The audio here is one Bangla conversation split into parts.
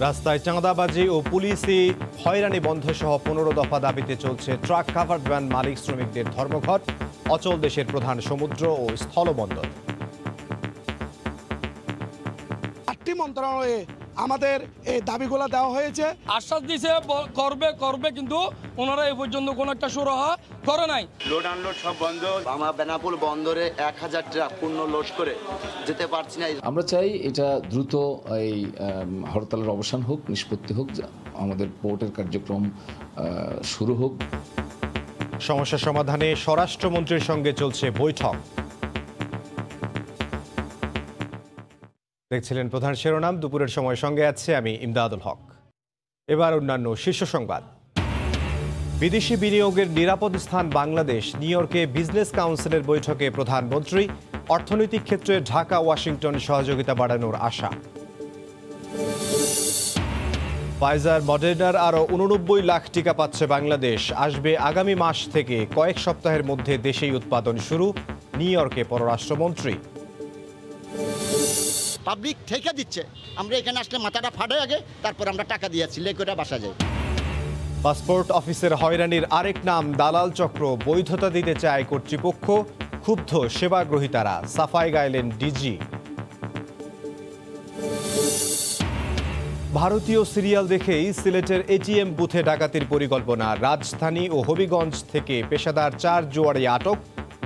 রাস্তায় চাঁদাবাজি ও পুলিশি হয়রানি বন্ধ সহ ১৫ দফা দাবিতে চলছে ট্রাক কাভার্ড ভ্যান মালিক শ্রমিকদের ধর্মঘট। অচল দেশের প্রধান সমুদ্র ও স্থলবন্দর। ৮টি মন্ত্রণালয়ে আমাদের এই দাবিগুলো দেওয়া হয়েছে। আশ্বাস দিয়েছে করবে, কিন্তু ওনারা এই পর্যন্ত কোনো একটা সুরাহা করে নাই। লোড আনলোড সব বন্ধ। আমার বেনাপোল বন্দরে ১,০০০ ট্রাক পূর্ণ লোড করে যেতে পারছি না। আমরা চাই এটা দ্রুত এই হরতালের অবসান হোক, নিষ্পত্তি হোক, আমাদের পোর্টের কার্যক্রম শুরু হোক। সমস্যা সমাধানে স্বরাষ্ট্রমন্ত্রীর সঙ্গে চলছে বৈঠক। দেখছিলেন প্রধান শিরোনাম। দুপুরের সময় সঙ্গে আছে আমি ইমদাদুল হক। এবার অন্যান্য শীর্ষ সংবাদ। বিদেশি বিনিয়োগের নিরাপদ স্থান বাংলাদেশ। নিউ ইয়র্কে বিজনেস কাউন্সিলের বৈঠকে প্রধানমন্ত্রী। অর্থনৈতিক ক্ষেত্রে ঢাকা ওয়াশিংটন সহযোগিতা বাড়ানোর আশা। ফাইজার মডার্নার আরও ৮৯ লাখ টিকা পাচ্ছে বাংলাদেশ। আসবে আগামী মাস থেকে, কয়েক সপ্তাহের মধ্যে দেশেই উৎপাদন শুরু। নিউ ইয়র্কে পররাষ্ট্রমন্ত্রী। পাবলিক ঠেকে দিচ্ছে, আমরা এখানে আসলে মাথাটা ফাটে আগে, তারপর আমরা টাকা দিয়েছি লেকটা বাসা যায়। পাসপোর্ট অফিসের হয়রানির আরেক নাম দালাল চক্র। বৈধতা দিতে চায় কর্তৃপক্ষ। ক্ষুব্ধ সেবাগ্রহীতারা। সাফাই গাইলেন ডিজি। ভারতীয় সিরিয়াল দেখেই সিলেটের এটিএম বুথে ডাকাতির পরিকল্পনা। রাজধানী ও হবিগঞ্জ থেকে পেশাদার ৪ জুয়ারি আটক।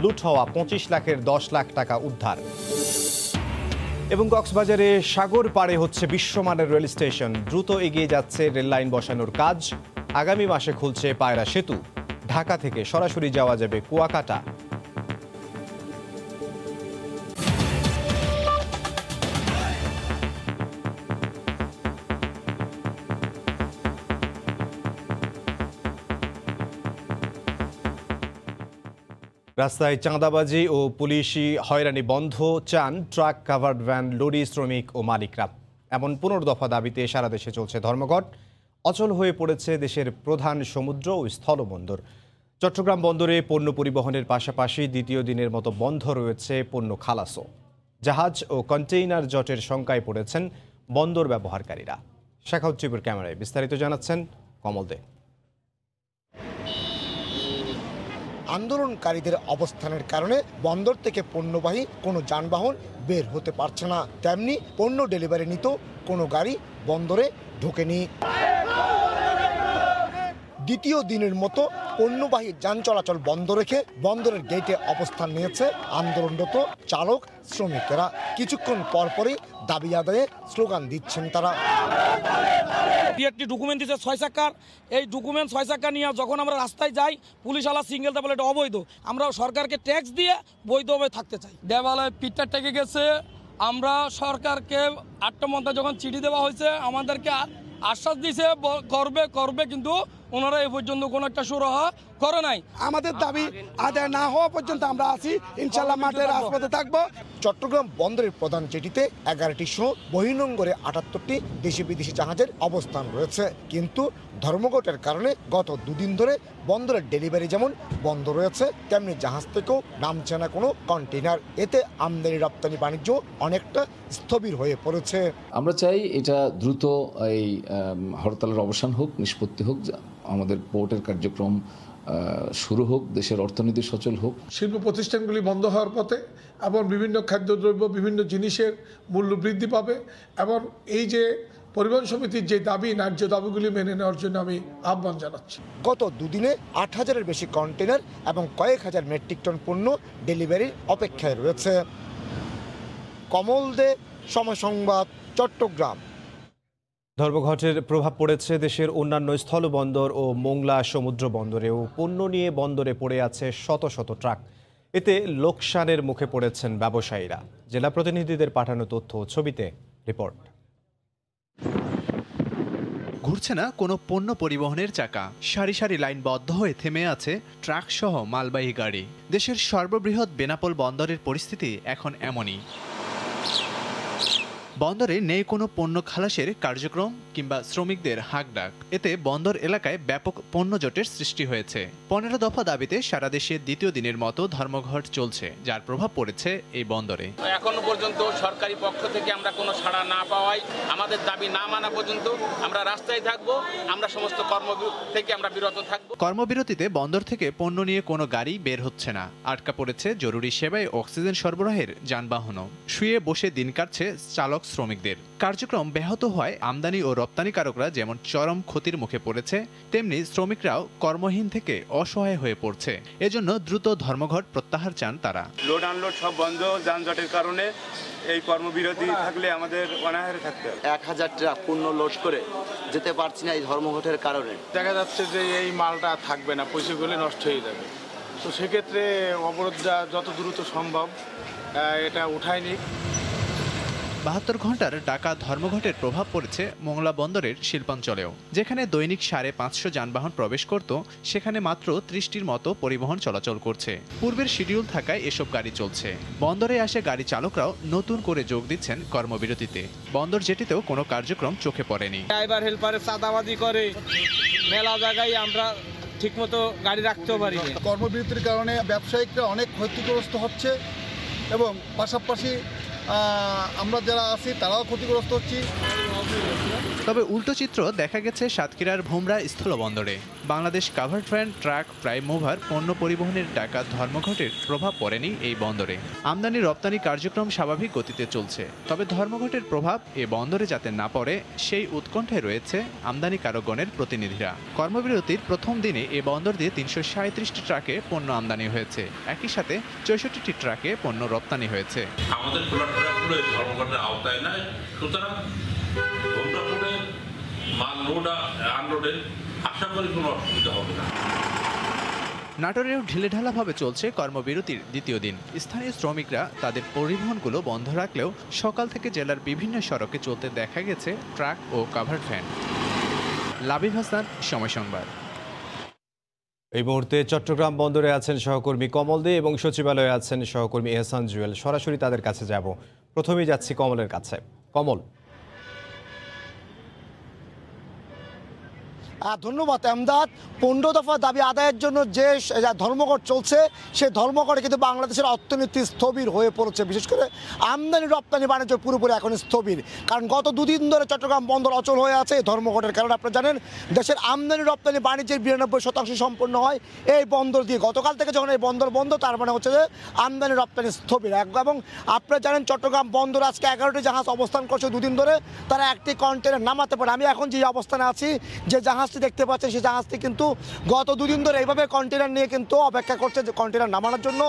লুট হওয়া ২৫ লাখের ১০ লাখ টাকা উদ্ধার। এবং কক্সবাজারে সাগর পাড়ে হচ্ছে বিশ্বমানের রেল স্টেশন। দ্রুত এগিয়ে যাচ্ছে রেললাইন বসানোর কাজ। আগামী মাসে খুলছে পায়রা সেতু। ঢাকা থেকে সরাসরি যাওয়া যাবে কুয়াকাটা। রাস্তায় চাঁদাবাজি ও পুলিশি হয়রানি বন্ধ চান ট্রাক কাভার্ড ভ্যান লরি শ্রমিক ও মালিকরা। এমন ১৫ দফা দাবিতে সারা দেশে চলছে ধর্মঘট। অচল হয়ে পড়েছে দেশের প্রধান সমুদ্র ও স্থলবন্দর। চট্টগ্রাম বন্দরে পণ্য পরিবহনের পাশাপাশি দ্বিতীয় দিনের মতো বন্ধ রয়েছে পণ্য খালাসও। জাহাজ ও কন্টেইনার জটের শঙ্কায় পড়েছেন বন্দর ব্যবহারকারীরা। শেখাউদ্দিনের ক্যামেরায় বিস্তারিত জানাচ্ছেন কমল দে। আন্দোলনকারীদের অবস্থানের কারণে বন্দর থেকে পণ্যবাহী কোনো যানবাহন বের হতে পারছে না। তেমনি পণ্য ডেলিভারি নিত কোনো গাড়ি বন্দরে ঢোকেনি। দ্বিতীয় দিনের মতো পণ্যবাহী যান চলাচল বন্ধ রেখে বন্দরের গেটে অবস্থান নিয়েছে আন্দোলনরত চালক শ্রমিকেরা। কিছুক্ষণ পরপরই দাবি আদায়ে স্লোগান দিচ্ছেন তারা। একটি ডকুমেন্ট দিচ্ছে ৬ চাকার। এই ডকুমেন্ট ৬ চাকা নিয়ে যখন আমরা রাস্তায় যাই, পুলিশ আলা সিঙ্গেলটা বলে এটা অবৈধ। আমরা সরকারকে ট্যাক্স দিয়ে বৈধভাবে থাকতে চাই। দেওয়ালয় পিঠটা টেকে গেছে। আমরা সরকারকে ৮টা মন্ত্রণালয়ে যখন চিঠি দেওয়া হয়েছে, আমাদেরকে আশ্বাস দিয়েছে করবে, কিন্তু ওনারা এই পর্যন্ত কোনো একটা সুরাহা করে নাই। আমাদের দাবি আদায় না হওয়া পর্যন্ত আমরা আছি, ইনশাল্লাহ মাঠে রাজপথে থাকবো। চট্টগ্রাম বন্দরের প্রধান জেটিতে 11টি সহ বহির্নোঙরে 78টি দেশি বিদেশি জাহাজের অবস্থান রয়েছে। কিন্তু ধর্মঘটের কারণে গত দুদিন ধরে বন্দরের ডেলিভারি যেমন বন্ধ রয়েছে, তেমনি জাহাজ থেকেও নামছে না কোনো কন্টেইনার। এতে আমদানি রপ্তানি বাণিজ্য অনেকটা স্থবির হয়ে পড়েছে। আমরা চাই এটা দ্রুত এই হরতালের অবসান হোক, নিষ্পত্তি হোক, আমাদের পোর্টের কার্যক্রম শুরু হোক, দেশের অর্থনীতি সচল হোক। শিল্প প্রতিষ্ঠানগুলি বন্ধ হওয়ার পথে এবং বিভিন্ন খাদ্যদ্রব্য, বিভিন্ন জিনিসের মূল্য বৃদ্ধি পাবে। এবং এই যে পরিবহন সমিতির যে দাবি, ন্যায্য দাবিগুলি মেনে নেওয়ার জন্য আমি আহ্বান জানাচ্ছি। গত দুদিনে ৮,০০০-এর বেশি কন্টেইনার এবং কয়েক হাজার মেট্রিক টন পণ্য ডেলিভারির অপেক্ষায় রয়েছে। কমল দে, সময় সংবাদ, চট্টগ্রাম। ধর্মঘটের প্রভাব পড়েছে দেশের অন্যান্য স্থলবন্দর ও মোংলা সমুদ্র বন্দরেও। পণ্য নিয়ে বন্দরে পড়ে আছে শত শত ট্রাক। এতে লোকসানের মুখে পড়েছেন ব্যবসায়ীরা। জেলা প্রতিনিধিদের পাঠানো তথ্য ও ছবিতে রিপোর্ট। ঘুরছে না কোনো পণ্য পরিবহনের চাকা। সারি সারি লাইনবদ্ধ হয়ে থেমে আছে ট্রাক সহ মালবাহী গাড়ি। দেশের সর্ববৃহৎ বেনাপোল বন্দরের পরিস্থিতি এখন এমনই। বন্দরে নেই কোনো পণ্য খালাসের কার্যক্রম কিংবা শ্রমিকদের হাঁকডাক। এতে বন্দর এলাকায় ব্যাপক পণ্য জটের সৃষ্টি হয়েছে। 15 দফা দাবিতে সারা দেশে দ্বিতীয় দিনের মতো ধর্মঘট চলছে, যার প্রভাব পড়েছে এই বন্দরে। এখনো পর্যন্ত সরকারি পক্ষ থেকে আমরা কোনো সাড়া না পাওয়ায়, আমাদের দাবি না মানা পর্যন্ত আমরা রাস্তায় থাকবো। আমরা সমস্ত কর্ম থেকে আমরা বিরত থাকবো। কর্মবিরতিতে বন্দর থেকে পণ্য নিয়ে কোনো গাড়ি বের হচ্ছে না। আটকা পড়েছে জরুরি সেবায় অক্সিজেন সরবরাহের যানবাহনও। শুয়ে বসে দিন কাটছে চালক শ্রমিকদের। কার্যক্রম ব্যাহত হওয়ায় আমদানি ও রপ্তানিকারকরা যেমন চরম ক্ষতির মুখে পড়েছে, তেমনি শ্রমিকরাও কর্মহীন থেকে অসহায় হয়ে পড়ছে। এজন্য দ্রুত ধর্মঘট প্রত্যাহার চান তারা। লোড আনলোড সব বন্ধ, যানজটের কারণে এই কর্মবিরতি থাকলে আমাদের অনাহারে থাকতে হবে। 1000 ট্রাক পূর্ণ লোড করে যেতে পারছি না এই ধর্মঘটের কারণে। দেখা যাচ্ছে যে এই মালটা থাকবে না, পয়সাগুলো নষ্ট হয়ে যাবে। তো সেক্ষেত্রে অবরোধটা যত দ্রুত সম্ভব এটা উঠায় নিক। 72 ঘন্টার ডাকা ধর্মঘটের প্রভাব পড়েছে মোংলা বন্দরের শিল্পাঞ্চলেও। যেখানে দৈনিক 550 যানবাহন প্রবেশ করত, সেখানে মাত্র 30টির মতো পরিবহন চলাচল করছে। পূর্বের শিডিউল থাকায় এসব গাড়ি চলছে। বন্দরে আসে গাড়ি চালকরাও নতুন করে যোগ দিচ্ছেন কর্মবিরতিতে। বন্দর জেটিতেও কোনো কার্যক্রম চোখে পড়েনি। ড্রাইভার হেল্পারে চাঁদাবাজি করে, মেলা জায়গায় আমরা ঠিকমতো গাড়ি রাখতেও পারি না। কর্মবিরতির কারণে ব্যবসায়িকরা অনেক ক্ষতিগ্রস্ত হচ্ছে এবং পাশাপাশি আমরা যারা আছি তারাও ক্ষতিগ্রস্ত হচ্ছি। তবে উল্টো চিত্র দেখা গেছে সাতক্ষীরার ভোমরা স্থলবন্দরে। Bangladesh covered van, truck, prime mover পণ্য পরিবহনের ডাকা ধর্মঘটের প্রভাব পড়েনি এই বন্দরে। আমদানি রপ্তানি কার্যক্রম স্বাভাবিক গতিতে চলছে। তবে ধর্মঘটের প্রভাব এ বন্দরে যাতে না পড়ে, সেই উৎকণ্ঠায় রয়েছে আমদানিকারকগণের প্রতিনিধিরা। কর্মবিরতির প্রথম দিনে এ বন্দর দিয়ে 337টি ট্রাকে পণ্য আমদানি হয়েছে। একই সাথে 64টি ট্রাকে পণ্য রপ্তানি হয়েছে। আমাদের ট্রাকগুলো ধর্মঘটের আওতায় নাই, সুতরাং মাল লোড আনলোডে আশা করি কোনো অসুবিধা হবে না। নাটোরেও ঢিলেঢালাভাবে চলছে কর্মবিরতির দ্বিতীয় দিন। স্থানীয় শ্রমিকরা তাদের পরিবহনগুলো বন্ধ রাখলেও সকাল থেকে জেলার বিভিন্ন সড়কে চলতে দেখা গেছে ট্রাক ও কাভার্ড ভ্যান। লাবিব হাসান, সময় সংবাদ। এই মুহূর্তে চট্টগ্রাম বন্দরে আছেন সহকর্মী কমল দে এবং সচিবালয়ে আছেন সহকর্মী এহসান জুয়েল। সরাসরি তাদের কাছে যাব। প্রথমেই যাচ্ছি কমলের কাছে। কমল। ধন্যবাদ আমদাদ। 15 দফা দাবি আদায়ের জন্য যে ধর্মঘট চলছে, সেই ধর্মঘটে কিন্তু বাংলাদেশের অর্থনীতি স্থবির হয়ে পড়েছে। বিশেষ করে আমদানি রপ্তানি বাণিজ্য পুরোপুরি এখন স্থবির, কারণ গত দুদিন ধরে চট্টগ্রাম বন্দর অচল হয়ে আছে এই ধর্মঘটের কারণে। আপনারা জানেন দেশের আমদানি রপ্তানি বাণিজ্যের 92% সম্পন্ন হয় এই বন্দর দিয়ে। গতকাল থেকে যখন এই বন্দর বন্ধ, তার মানে হচ্ছে যে আমদানি রপ্তানি স্থবির। এবং আপনারা জানেন চট্টগ্রাম বন্দর আজকে 11টি জাহাজ অবস্থান করছে দুদিন ধরে, তারা একটি কন্টেনার নামাতে পারে। আমি এখন যে অবস্থানে আছি, যে জাহাজটি দেখতে পাচ্ছেন, সেই জাহাজটি কিন্তু গত দুদিন ধরে এইভাবে কন্টেনার নিয়ে কিন্তু অপেক্ষা করছে যে কন্টেনার নামানোর জন্য।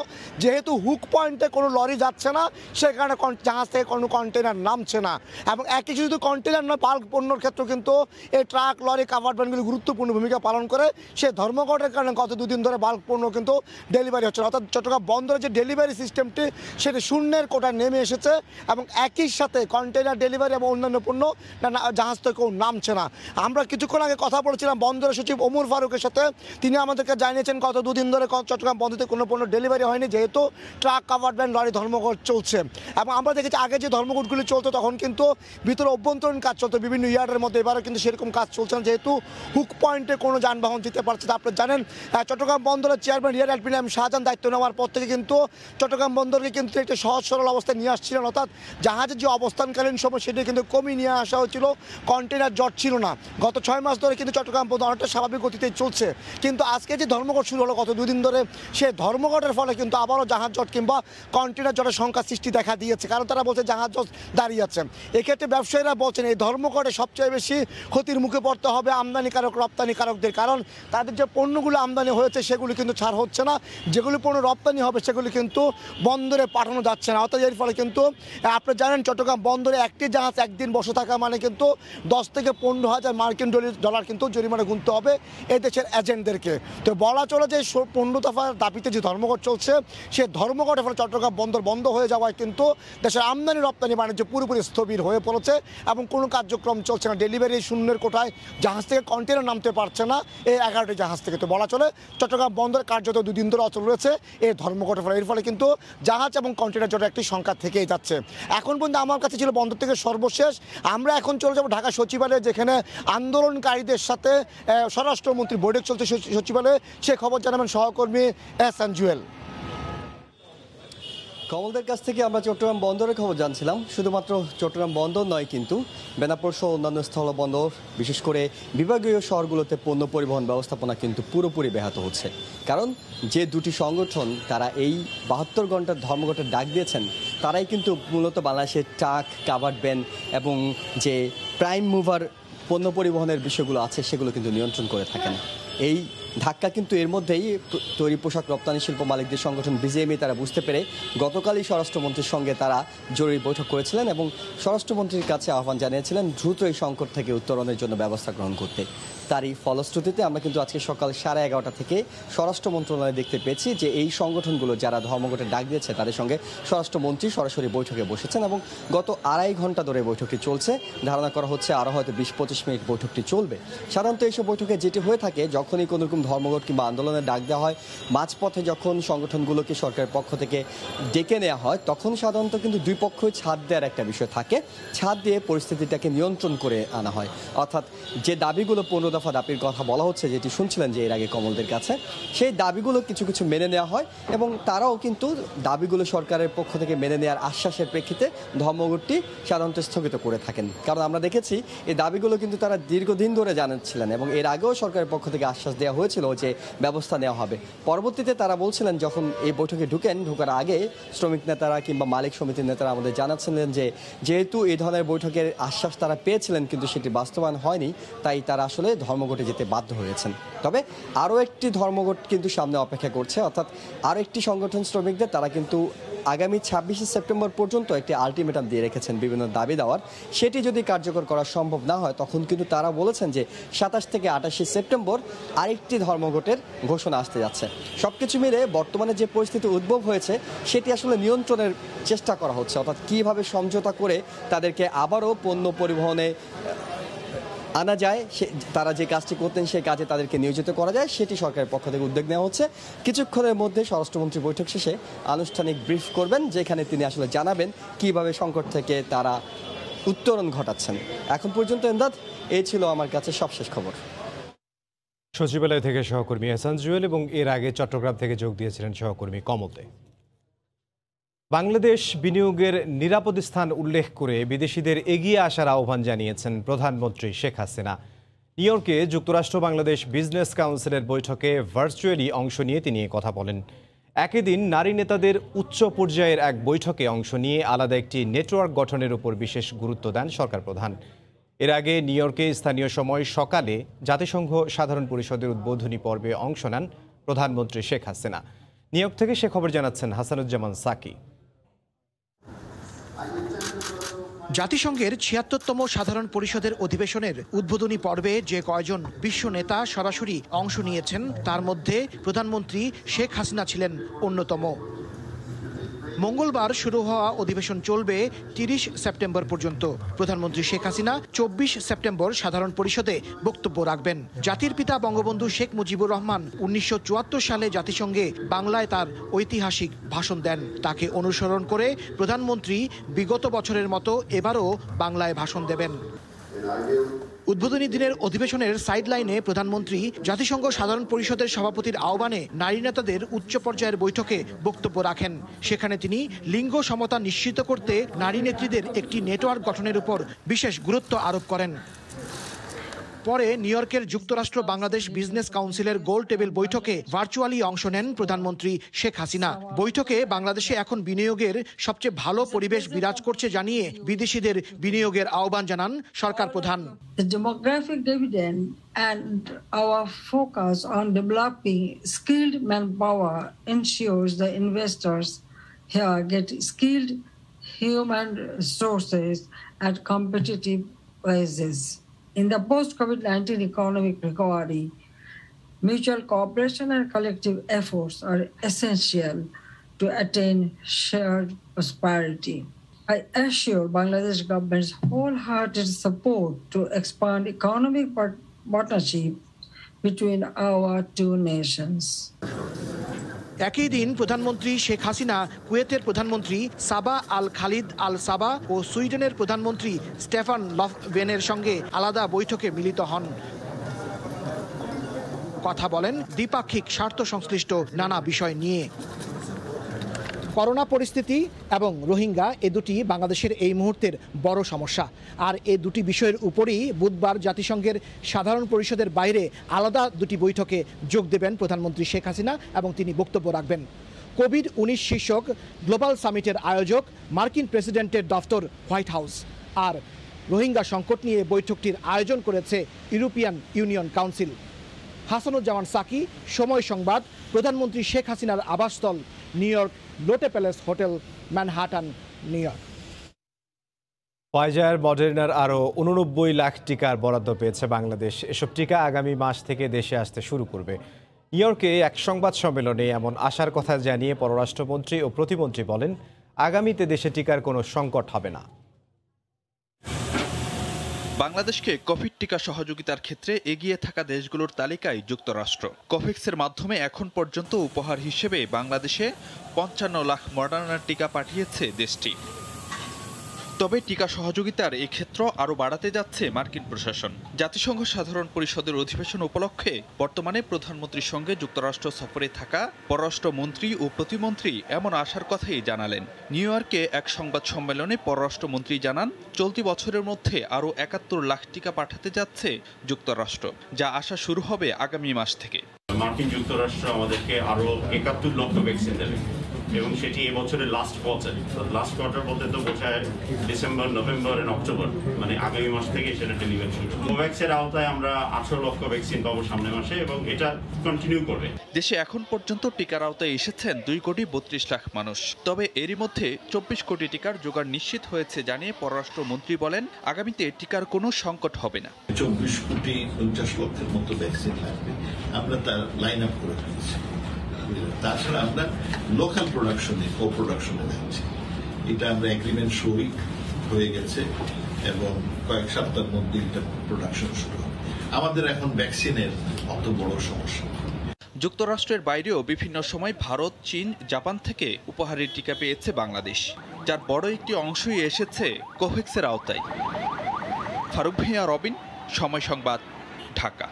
যেহেতু হুক পয়েন্টে কোনো লরি যাচ্ছে না, সে কারণে জাহাজ থেকে কোনো কন্টেনার নামছে না। এবং একই শুধু কন্টেনার নয়, বাল্ক পণ্যর ক্ষেত্রে কিন্তু এই ট্রাক, লরি, কাভার্ড ভ্যানগুলি গুরুত্বপূর্ণ ভূমিকা পালন করে। সেই ধর্মঘটের কারণে গত দুদিন ধরে বাল্ক পণ্য কিন্তু ডেলিভারি হচ্ছে না। অর্থাৎ চট্টগ্রাম বন্দরের যে ডেলিভারি সিস্টেমটি, সেটি শূন্যের কোটায় নেমে এসেছে এবং একই সাথে কন্টেনার ডেলিভারি এবং অন্যান্য পণ্য জাহাজ থেকেও নামছে না। আমরা কিছুক্ষণ আগে কথা বলছিলাম বন্দরের সচিব ওমর ফারুকের সাথে। তিনি আমাদেরকে জানিয়েছেন গত দুদিন ধরে চট্টগ্রাম বন্দরে কোনো পণ্য ডেলিভারি হয়নি, যেহেতু ট্রাক, কাভার্ড ভ্যান, লরি ধর্মঘট চলছে। এবং আমরা দেখেছি আগে যে ধর্মঘটগুলি চলতো তখন কিন্তু ভিতরে অভ্যন্তরীণ কাজ চলতো বিভিন্ন ইয়ার্ডের মধ্যে। এবারও কিন্তু সেরকম কাজ চলছে না, যেহেতু হুক পয়েন্টে কোনো যানবাহন যেতে পারছে না। আপনারা জানেন চট্টগ্রাম বন্দরের চেয়ারম্যান রিয়াদ অ্যাডমিরাল শাহজাহান দায়িত্ব নেওয়ার পর থেকে কিন্তু চট্টগ্রাম বন্দরকে কিন্তু একটি সহজ সরল অবস্থায় নিয়ে আসছিলেন। অর্থাৎ জাহাজের যে অবস্থানকালীন সময় সেটি কিন্তু কমিয়ে নিয়ে আসা হয়েছিল, কন্টেনার জট ছিল না। গত 6 মাস ধরে কিন্তু চট্টগ্রাম বন্দর অনেকটা স্বাভাবিক গতিতে চলছে। কিন্তু আজকে যে ধর্মঘট শুরু হলো গত দুদিন ধরে, সেই ধর্মঘটের ফলে কিন্তু আবারও জাহাজ জট কিংবা কন্টেনার জটের সংখ্যা সৃষ্টি দেখা দিয়েছে। কারণ তারা বলছে জাহাজ জট দাঁড়িয়ে আছে। এক্ষেত্রে ব্যবসায়ীরা বলছেন এই ধর্মঘটে সবচেয়ে বেশি ক্ষতির মুখে পড়তে হবে আমদানিকারক, রপ্তানিকারকদের। কারণ তাদের যে পণ্যগুলো আমদানি হয়েছে সেগুলি কিন্তু ছাড় হচ্ছে না, যেগুলি পণ্য রপ্তানি হবে সেগুলি কিন্তু বন্দরে পাঠানো যাচ্ছে না। অর্থাৎ এর ফলে কিন্তু আপনারা জানেন চট্টগ্রাম বন্দরে একটি জাহাজ একদিন বসে থাকা মানে কিন্তু 10 থেকে 15,000 মার্কিন ডলার কিন্তু জরিমানা গুনতে হবে এই দেশের এজেন্টদেরকে। তো বলা চলে যে 15 দফার দাবিতে যে ধর্মঘট চলছে সে ধর্মঘটের ফলে চট্টগ্রাম বন্দর বন্ধ হয়ে যাওয়ায় কিন্তু দেশের আমদানি রপ্তানি বাণিজ্য পুরোপুরি স্থবির হয়ে পড়েছে এবং কোনো কার্যক্রম চলছে না। ডেলিভারি শূন্যের কোটায় জাহাজ থেকে কন্টেনার নামতে পারছে না এই 11টি জাহাজ থেকে। তো বলা চলে চট্টগ্রাম বন্দর কার্যত 2 দিন ধরে অচল রয়েছে এই ধর্মঘটের ফলে। এর ফলে কিন্তু জাহাজ এবং কন্টেনার জটের একটি সংখ্যা থেকেই যাচ্ছে। এখন পর্যন্ত আমার কাছে ছিল বন্দর থেকে সর্বশেষ। আমরা এখন চলে যাব ঢাকা সচিবালয়ে, যেখানে আন্দোলনকারীদের সাথে স্বরাষ্ট্রমন্ত্রী বৈঠক চলছে সচিবালয়ে। সে খবর জানাবেন সহকর্মী এহসান জুয়েল। কমলদের কাছ থেকে আমরা চট্টগ্রাম বন্দরের খবর জানছিলাম। শুধুমাত্র চট্টগ্রাম বন্দর নয়, কিন্তু বেনাপোল সহ অন্যান্য স্থলবন্দর, বিশেষ করে বিভাগীয় শহরগুলোতে পণ্য পরিবহন ব্যবস্থাপনা কিন্তু পুরোপুরি ব্যাহত হচ্ছে। কারণ যে দুটি সংগঠন তারা এই 72 ঘন্টার ধর্মঘটের ডাক দিয়েছেন, তারাই কিন্তু মূলত বাংলাদেশের ট্রাক, কাভার্ড ভ্যান এবং যে প্রাইম মুভার পণ্য পরিবহনের বিষয়গুলো আছে সেগুলো কিন্তু নিয়ন্ত্রণ করে থাকেন। এই ধাক্কা কিন্তু এর মধ্যেই তৈরি পোশাক রপ্তানি শিল্প মালিকদের সংগঠন বিজেএমই তারা বুঝতে পেরে গতকালই স্বরাষ্ট্রমন্ত্রীর সঙ্গে তারা জরুরি বৈঠক করেছিলেন এবং স্বরাষ্ট্রমন্ত্রীর কাছে আহ্বান জানিয়েছিলেন দ্রুত এই সংকট থেকে উত্তরণের জন্য ব্যবস্থা গ্রহণ করতে। তারই ফলশ্রুতিতে আমরা কিন্তু আজকে সকাল 11:30 থেকে স্বরাষ্ট্র মন্ত্রণালয়ে দেখতে পেয়েছি যে এই সংগঠনগুলো যারা ধর্মঘটের ডাক দিয়েছে তাদের সঙ্গে স্বরাষ্ট্রমন্ত্রী সরাসরি বৈঠকে বসেছেন এবং গত 2.5 ঘন্টা ধরে বৈঠকটি চলছে। ধারণা করা হচ্ছে আরও হয়তো 20-25 মিনিট বৈঠকটি চলবে। সাধারণত এইসব বৈঠকে যেটি হয়ে থাকে, যখনই কোনো রকম ধর্মঘট কিংবা আন্দোলনের ডাক দেওয়া হয়, মাঝপথে যখন সংগঠনগুলোকে সরকারের পক্ষ থেকে ডেকে নেওয়া হয়, তখন সাধারণত কিন্তু দুই পক্ষই ছাদ দেওয়ার একটা বিষয় থাকে। ছাদ দিয়ে পরিস্থিতিটাকে নিয়ন্ত্রণ করে আনা হয়। অর্থাৎ যে দাবিগুলো 15 দফা দাবির কথা বলা হচ্ছে, যেটি শুনছিলেন যে এর আগে কমলদের কাছে, সেই দাবিগুলো কিছু কিছু মেনে নেওয়া হয় এবং তারাও কিন্তু দাবিগুলো সরকারের পক্ষ থেকে মেনে নেওয়ার আশ্বাসের প্রেক্ষিতে ধর্মঘটটি সাধারণত স্থগিত করে থাকেন। কারণ আমরা দেখেছি এই দাবিগুলো কিন্তু তারা দীর্ঘদিন ধরে জানাচ্ছিলেন এবং এর আগেও সরকারের পক্ষ থেকে আশ্বাস দেওয়া হয়েছিল যে ব্যবস্থা নেওয়া হবে। পরবর্তীতে তারা বলছিলেন, যখন এই বৈঠকে ঢোকার আগে শ্রমিক নেতারা কিংবা মালিক সমিতির নেতারা আমাদের জানাচ্ছিলেন যে যেহেতু এই ধরনের বৈঠকের আশ্বাস তারা পেয়েছিলেন কিন্তু সেটি বাস্তবায়ন হয়নি, তাই তারা আসলে ধর্মঘটে যেতে বাধ্য হয়েছেন। তবে আরও একটি ধর্মঘট কিন্তু সামনে অপেক্ষা করছে। অর্থাৎ আরও একটি সংগঠন শ্রমিকদের, তারা কিন্তু আগামী 26 সেপ্টেম্বর পর্যন্ত একটি আলটিমেটাম দিয়ে রেখেছেন বিভিন্ন দাবি দেওয়ার। সেটি যদি কার্যকর করা সম্ভব না হয়, তখন কিন্তু তারা বলেছেন যে 27 থেকে 28 সেপ্টেম্বর আরেকটি ধর্মঘটের ঘোষণা আসতে যাচ্ছে। সবকিছু মিলে বর্তমানে যে পরিস্থিতি উদ্ভব হয়েছে সেটি আসলে নিয়ন্ত্রণের চেষ্টা করা হচ্ছে। অর্থাৎ কীভাবে সমঝোতা করে তাদেরকে আবারও পণ্য পরিবহনে আনা যায়, তারা যে কাজটি করতেন সেই কাজে তাদেরকে নিয়োজিত করা যায়, সেটি সরকারের পক্ষ থেকে উদ্যোগ নেওয়া হচ্ছে। কিছুক্ষণের মধ্যে স্বরাষ্ট্রমন্ত্রী বৈঠক শেষে আনুষ্ঠানিক ব্রিফ করবেন, যেখানে তিনি আসলে জানাবেন কিভাবে সংকট থেকে তারা উত্তরণ ঘটাচ্ছেন। এখন পর্যন্ত এমদাদ, এই ছিল আমার কাছে সবশেষ খবর। সচিবালয় থেকে সহকর্মী এহসান জুয়েল এবং এর আগে চট্টগ্রাম থেকে যোগ দিয়েছিলেন সহকর্মী কমল দে। বাংলাদেশ বিনিয়োগের নিরাপদ স্থান উল্লেখ করে বিদেশিদের এগিয়ে আসার আহ্বান জানিয়েছেন প্রধানমন্ত্রী শেখ হাসিনা। নিউ ইয়র্কে যুক্তরাষ্ট্র বাংলাদেশ বিজনেস কাউন্সিলের বৈঠকে ভার্চুয়ালি অংশ নিয়ে তিনি কথা বলেন। একই দিন নারী নেতাদের উচ্চ পর্যায়ের এক বৈঠকে অংশ নিয়ে আলাদা একটি নেটওয়ার্ক গঠনের উপর বিশেষ গুরুত্ব দেন সরকার প্রধান। এর আগে নিউ ইয়র্কে স্থানীয় সময় সকালে জাতিসংঘ সাধারণ পরিষদের উদ্বোধনী পর্বে অংশ নেন প্রধানমন্ত্রী শেখ হাসিনা। নিউ ইয়র্ক থেকে সে খবর জানাচ্ছেন হাসানুজ্জামান সাকি। জাতিসংঘের ৭৬তম সাধারণ পরিষদের অধিবেশনের উদ্বোধনী পর্বে যে কয়জন বিশ্ব নেতা সরাসরি অংশ নিয়েছেন, তার মধ্যে প্রধানমন্ত্রী শেখ হাসিনা ছিলেন অন্যতম। মঙ্গলবার শুরু হওয়া অধিবেশন চলবে 30 সেপ্টেম্বর পর্যন্ত। প্রধানমন্ত্রী শেখ হাসিনা 24 সেপ্টেম্বর সাধারণ পরিষদে বক্তব্য রাখবেন। জাতির পিতা বঙ্গবন্ধু শেখ মুজিবুর রহমান 1974 সালে জাতিসংঘে বাংলায় তার ঐতিহাসিক ভাষণ দেন। তাকে অনুসরণ করে প্রধানমন্ত্রী বিগত বছরের মতো এবারও বাংলায় ভাষণ দেবেন। উদ্বোধনী দিনের অধিবেশনের সাইডলাইনে প্রধানমন্ত্রী জাতিসংঘ সাধারণ পরিষদের সভাপতির আহ্বানে নারী নেতাদের উচ্চ পর্যায়ের বৈঠকে বক্তব্য রাখেন। সেখানে তিনি লিঙ্গ সমতা নিশ্চিত করতে নারী নেত্রীদের একটি নেটওয়ার্ক গঠনের উপর বিশেষ গুরুত্ব আরোপ করেন। পরে নিউ ইয়র্কের যুক্তরাষ্ট্র বাংলাদেশ বিজনেস কাউন্সিলের গোল টেবিল বৈঠকে ভার্চুয়ালি অংশ নেন প্রধানমন্ত্রী শেখ হাসিনা। বৈঠকে বাংলাদেশে এখন বিনিয়োগের সবচেয়ে ভালো পরিবেশ বিরাজ করছে জানিয়ে বিদেশিদের বিনিয়োগের আহ্বান জানান সরকার প্রধান। The demographic dividend and our focus on developing skilled manpower ensures the investors here get skilled human resources at competitive prices. In the post-COVID-19 economic recovery, mutual cooperation and collective efforts are essential to attain shared prosperity. I assure Bangladesh government's wholehearted support to expand economic partnership between our two nations. একই দিন প্রধানমন্ত্রী শেখ হাসিনা কুয়েতের প্রধানমন্ত্রী সাবা আল খালিদ আল সাবা ও সুইডেনের প্রধানমন্ত্রী স্টেফান লফভেনের সঙ্গে আলাদা বৈঠকে মিলিত হন। কথা বলেন দ্বিপাক্ষিক স্বার্থ সংশ্লিষ্ট নানা বিষয় নিয়ে। করোনা পরিস্থিতি এবং রোহিঙ্গা এ দুটি বাংলাদেশের এই মুহূর্তের বড় সমস্যা। আর এই দুটি বিষয়ের উপরই বুধবার জাতিসংঘের সাধারণ পরিষদের বাইরে আলাদা দুটি বৈঠকে যোগ দেবেন প্রধানমন্ত্রী শেখ হাসিনা এবং তিনি বক্তব্য রাখবেন। কোভিড-19 শীর্ষক গ্লোবাল সামিটের আয়োজক মার্কিন প্রেসিডেন্টের দফতর হোয়াইট হাউস। আর রোহিঙ্গা সংকট নিয়ে বৈঠকটির আয়োজন করেছে European Union council. Hasanuzzaman Saki, Somoy Sangbad, প্রধানমন্ত্রী শেখ হাসিনার আবাসস্থল New York, Lotte Palace hotel, Manhattan, New York. Pfizer মডার্নার আরও 89 লাখ টিকার বরাদ্দ পেয়েছে বাংলাদেশ। এসব টিকা আগামী মাস থেকে দেশে আসতে শুরু করবে। নিউ ইয়র্কে এক সংবাদ সম্মেলনে এমন আশার কথা জানিয়ে পররাষ্ট্রমন্ত্রী ও প্রতিমন্ত্রী বলেন, আগামীতে দেশে টিকার কোনো সংকট হবে না। বাংলাদেশকে কোভিড টিকা সহযোগিতার ক্ষেত্রে এগিয়ে থাকা দেশগুলোর তালিকায় যুক্তরাষ্ট্র। কোভ্যাক্সের মাধ্যমে এখন পর্যন্ত উপহার হিসেবে বাংলাদেশে 55 লাখ মডার্নার টিকা পাঠিয়েছে দেশটি। তবে টিকা সহযোগিতার এই ক্ষেত্র আরও বাড়াতে যাচ্ছে মার্কিন প্রশাসন। জাতিসংঘ সাধারণ পরিষদের অধিবেশন উপলক্ষে বর্তমানে প্রধানমন্ত্রীর সঙ্গে যুক্তরাষ্ট্র সফরে থাকা পররাষ্ট্রমন্ত্রী ও প্রতিমন্ত্রী এমন আশার কথাই জানালেন। নিউ ইয়র্কে এক সংবাদ সম্মেলনে পররাষ্ট্রমন্ত্রী জানান, চলতি বছরের মধ্যে আরও 71 লাখ টিকা পাঠাতে যাচ্ছে যুক্তরাষ্ট্র, যা আসা শুরু হবে আগামী মাস থেকে। মার্কিন যুক্তরাষ্ট্র আমাদেরকে আরও 71 লক্ষ ভ্যাকসিন দেবে এবং সেটি এবছরের লাস্ট কোয়ার্টার বলতে তো বোঝায় ডিসেম্বর, নভেম্বর এবং অক্টোবর, মানে আগামী মাস থেকে সেটা ডেলিভারি শুরু। কোভ্যাক্সের আওতায় আমরা 18 লক্ষ ভ্যাকসিন পাবো সামনের মাসে এবং এটা কন্টিনিউ করবে। দেশে এখন পর্যন্ত টিকার আওতায় এসেছেন 2.32 লাখ মানুষ। তবে এরই মধ্যে 24 কোটি টিকার জোগাড় নিশ্চিত হয়েছে জানিয়ে পররাষ্ট্রমন্ত্রী বলেন, আগামীতে টিকার কোনো সংকট হবে না। 24.50 কোটি মতো ভ্যাকসিন লাগবে, আমরা তার লাইন আপ করে ফেলেছি। তাছাড়া আমরা লোকাল প্রোডাকশনে, কো-প্রোডাকশনে যাচ্ছি। এটা আমরা এগ্রিমেন্ট সই হয়ে গেছে এবং কয়েক সপ্তাহের মধ্যে এটা প্রোডাকশন শুরু হবে। আমাদের এখন ভ্যাকসিনের অত বড় সমস্যা। যুক্তরাষ্ট্রের বাইরেও বিভিন্ন সময় ভারত, চীন, জাপান থেকে উপহারের টিকা পেয়েছে বাংলাদেশ, যার বড় একটি অংশই এসেছে কোভ্যাক্সের আওতায়। ফারুক ভূঁইয়া, রবিন, সময় সংবাদ, ঢাকা।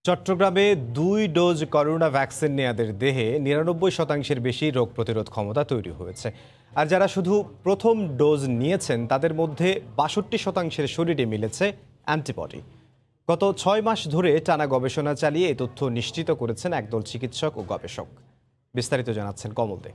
চট্টগ্রামে 2 ডোজ করোনা ভ্যাকসিন নেয়াদের দেহে 99% বেশি রোগ প্রতিরোধ ক্ষমতা তৈরি হয়েছে। আর যারা শুধু প্রথম ডোজ নিয়েছেন তাদের মধ্যে 62% শরীরে মিলেছে অ্যান্টিবডি। গত 6 মাস ধরে টানা গবেষণা চালিয়ে এই তথ্য নিশ্চিত করেছেন একদল চিকিৎসক ও গবেষক। বিস্তারিত জানাচ্ছেন কমল দে।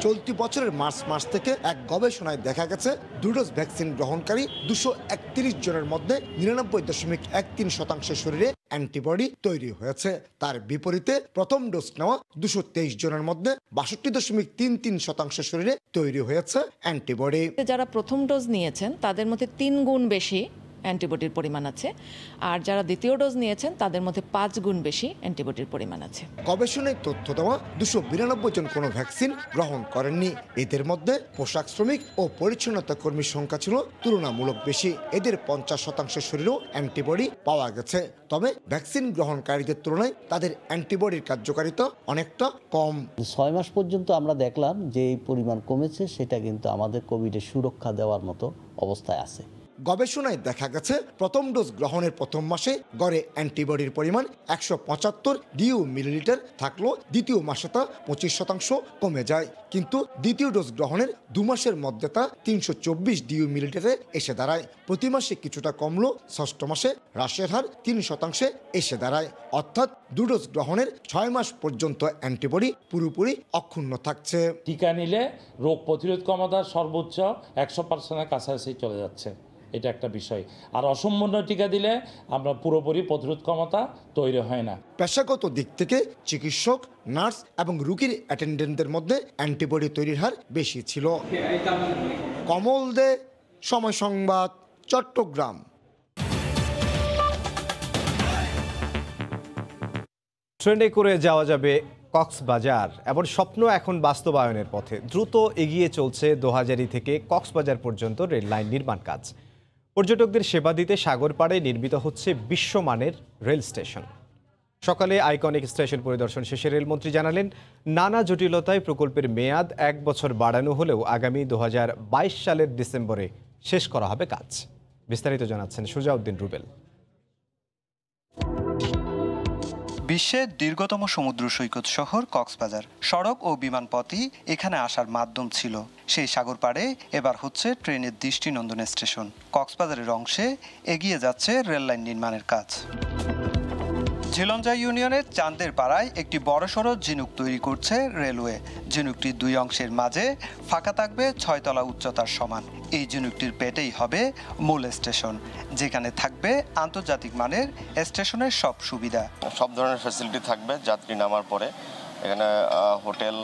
চলতি বছরের মার্চ মাস থেকে এক গবেষণায় দেখা গেছে 2 ডোজ ভ্যাকসিন গ্রহণকারী 231 জনের মধ্যে 99.13% শরীরে অ্যান্টিবডি তৈরি হয়েছে। তার বিপরীতে প্রথম ডোজ নেওয়া 223 জনের মধ্যে 62.33% শরীরে তৈরি হয়েছে অ্যান্টিবডি। যারা প্রথম ডোজ নিয়েছেন তাদের মধ্যে 3 গুণ বেশি অ্যান্টিবডির পরিমাণ আছে, আর যারা দ্বিতীয় ডোজ নিয়েছেন তাদের মধ্যে 5 গুণ বেশি অ্যান্টিবডির পরিমাণ আছে। গবেষণায় তথ্য দেওয়া 292 জন কোনো ভ্যাকসিন গ্রহণ করেননি। এদের মধ্যে পোশাক শ্রমিক ও পরিচ্ছন্নতা কর্মীর সংখ্যা ছিল তুলনামূলক বেশি। এদের 50% শরীরেও অ্যান্টিবডি পাওয়া গেছে। তবে ভ্যাকসিন গ্রহণকারীদের তুলনায় তাদের অ্যান্টিবডির কার্যকারিতা অনেকটা কম। 6 মাস পর্যন্ত আমরা দেখলাম যে এই পরিমাণ কমেছে, সেটা কিন্তু আমাদের কোভিডের সুরক্ষা দেওয়ার মতো অবস্থায় আছে। গবেষণায় দেখা গেছে প্রথম ডোজ গ্রহণের প্রথম মাসে গড়ে অ্যান্টিবডির পরিমাণ 175 ডিউ মিলিলিটার থাকলেও দ্বিতীয় মাসে তা 25% কমে যায়। কিন্তু দ্বিতীয় ডোজ গ্রহণের 2 মাসের মধ্যে তা 324 ডিউ মিলিলিটারে এসে দাঁড়ায়। প্রতি মাসে কিছুটা কমলো, ষষ্ঠ মাসে হ্রাসের হার 3% এসে দাঁড়ায়। অর্থাৎ 2 ডোজ গ্রহণের 6 মাস পর্যন্ত অ্যান্টিবডি পুরোপুরি অক্ষুণ্ণ থাকছে। টিকা নিলে রোগ প্রতিরোধ ক্ষমতা সর্বোচ্চ 100%-এর কাছাকাছি চলে যাচ্ছে, এটা একটা বিষয়। আর অসম্পূর্ণ টিকা দিলে আমরা পুরোপুরি প্রতিরোধ ক্ষমতা তৈরি হয় না। পেশাগত দিক থেকে চিকিৎসক, নার্স এবং রোগীর অ্যাটেন্ডেন্টদের মধ্যে অ্যান্টিবডি তৈরির হার বেশি ছিল। কমল দে, সময় সংবাদ, চট্টগ্রাম। ট্রেনে করে যাওয়া যাবে কক্সবাজার, এমন স্বপ্ন এখন বাস্তবায়নের পথে। দ্রুত এগিয়ে চলছে দোহাজারী থেকে কক্সবাজার পর্যন্ত রেল লাইন নির্মাণ কাজ। পর্যটকদের সেবা দিতে সাগর পাড়ে নির্মিত হচ্ছে বিশ্বমানের রেল স্টেশন। সকালে আইকনিক স্টেশন পরিদর্শন শেষে রেলমন্ত্রী জানালেন, নানা জটিলতায় প্রকল্পের মেয়াদ 1 বছর বাড়ানো হলেও আগামী 2022 সালের ডিসেম্বরে শেষ করা হবে কাজ। বিস্তারিত জানাচ্ছেন সুজাউদ্দিন রুবেল। বিশ্বের দীর্ঘতম সমুদ্র সৈকত শহর কক্সবাজার, সড়ক ও বিমানপথই এখানে আসার মাধ্যম ছিল। সেই সাগর পাড়ে এবার হচ্ছে ট্রেনের দৃষ্টিনন্দন স্টেশন। কক্সবাজারের অংশে এগিয়ে যাচ্ছে রেললাইন নির্মাণের কাজ। ঝিলঞ্জা ইউনিয়নের চান্দের পাড়ায় একটি বড়সড় ঝিনুক তৈরি করছে রেলওয়ে। ঝিনুকটির 2 অংশের মাঝে ফাঁকা থাকবে 6 তলা উচ্চতার সমান। এই ঝিনুকটির পেটেই হবে মূল স্টেশন, যেখানে থাকবে আন্তর্জাতিক মানের স্টেশনের সব সুবিধা। সব ধরনের ফ্যাসিলিটি থাকবে যাত্রী নামার পরে। এখানে হোটেল,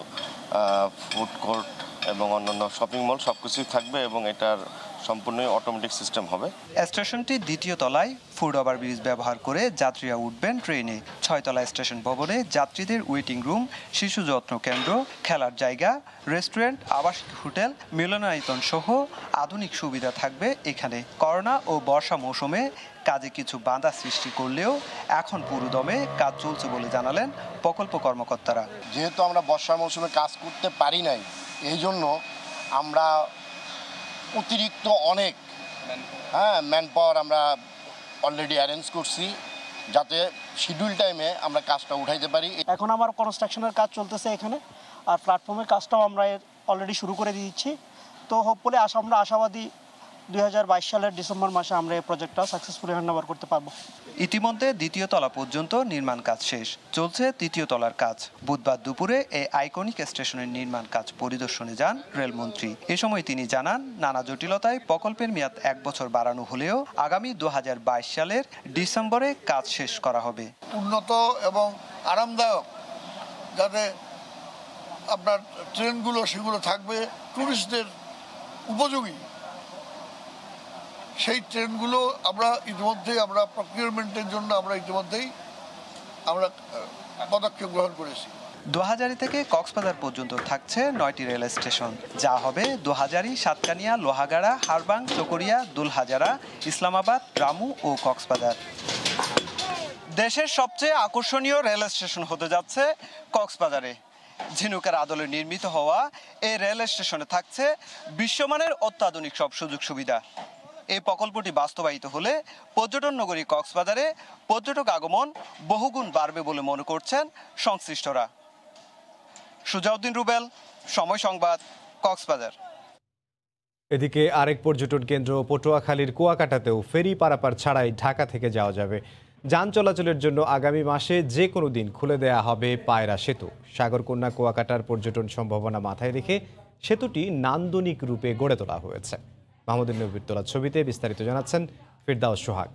ফুড কোর্ট এবং অন্যান্য শপিং মল সবকিছুই থাকবে এবং এটার সম্পূর্ণ অটোমেটিক সিস্টেম হবে। স্টেশনটির 2য় তলায় ফুড ওভারব্রিজ ব্যবহার করে যাত্রীরা উঠবেন ট্রেনে। 6 তলা স্টেশন ভবনে যাত্রীদের ওয়েটিং রুম, শিশু যত্ন কেন্দ্র, খেলার জায়গা, রেস্টুরেন্ট, আবাসিক হোটেল, মিলনায়তন সহ আধুনিক সুবিধা থাকবে এখানে। করোনা ও বর্ষা মৌসুমে কাজে কিছু বাধা সৃষ্টি করলেও এখন পুরোদমে কাজ চলছে বলে জানালেন প্রকল্প কর্মকর্তারা। যেহেতু আমরা বর্ষার মৌসুমে কাজ করতে পারি নাই, এই জন্য আমরা অতিরিক্ত অনেক ম্যান পাওয়ার আমরা অলরেডি অ্যারেঞ্জ করছি, যাতে শিডিউল টাইমে আমরা কাজটা উঠাইতে পারি। এখন আমার কনস্ট্রাকশনের কাজ চলতেছে এখানে, আর প্ল্যাটফর্মের কাজটাও আমরা অলরেডি শুরু করে দিয়েছি। তো হোপফুলি আমরা আশাবাদী 2022 সালের ডিসেম্বর মাসে আমরা এই প্রজেক্টটা সাকসেসফুলি হ্যান্ডওভার করতে পারবো। ইতিমধ্যে 2য় তলা পর্যন্ত নির্মাণ কাজ শেষ, চলছে 3য় তলার কাজ। বুধবার দুপুরে এই আইকনিক স্টেশনের নির্মাণ কাজ পরিদর্শনে যান রেলমন্ত্রী। এ সময় তিনি জানান, নানা জটিলতায় প্রকল্পের মেয়াদ 1 বছর বাড়ানো হলেও আগামী 2022 সালের ডিসেম্বরে কাজ শেষ করা হবে। উন্নত এবং আরামদায়ক যাতে আপনার ট্রেনগুলো সেগুলো থাকবে, ট্যুরিস্টদের উপযোগী সেই ট্রেনগুলো আমরা ইতিমধ্যেই প্রকিউরমেন্টের জন্য ইতিমধ্যেই পদক্ষেপ গ্রহণ করেছি। দোহাজারী থেকে কক্সবাজার পর্যন্ত থাকছে 9টি রেল স্টেশন, যা হবে দোহাজারী, সাতকানিয়া, লোহাগাড়া, হারবাং, চকরিয়া, দুলহাজারা, ইসলামাবাদ, রামু ও কক্সবাজার। দেশের সবচেয়ে আকর্ষণীয় রেল স্টেশন হতে যাচ্ছে কক্সবাজারে। ঝিনুকের আদলে নির্মিত হওয়া এই রেল স্টেশনে থাকছে বিশ্বমানের অত্যাধুনিক সব সুযোগ সুবিধা। এই প্রকল্পটি বাস্তবায়িত হলে পর্যটন নগরী কক্সবাজারে পর্যটক আগমন বহুগুণ বাড়বে বলে মনে করছেন সংশ্লিষ্টরা। সুজাউদ্দিন রুবেল, সময় সংবাদ, কক্সবাজার। এদিকে আরেক পর্যটন কেন্দ্র পটুয়াখালীর কুয়াকাটাতেও ফেরি পারাপার ছাড়াই ঢাকা থেকে যাওয়া যাবে। যান চলাচলের জন্য আগামী মাসে যে কোনো দিন খুলে দেয়া হবে পায়রা সেতু। সাগরকন্যা কুয়াকাটার পর্যটন সম্ভাবনা মাথায় রেখে সেতুটি নান্দনিক রূপে গড়ে তোলা হয়েছে। মাহমুদুল নবীর তোলা ছবিতে বিস্তারিত জানাচ্ছেন ফিরদাউস সোহাগ।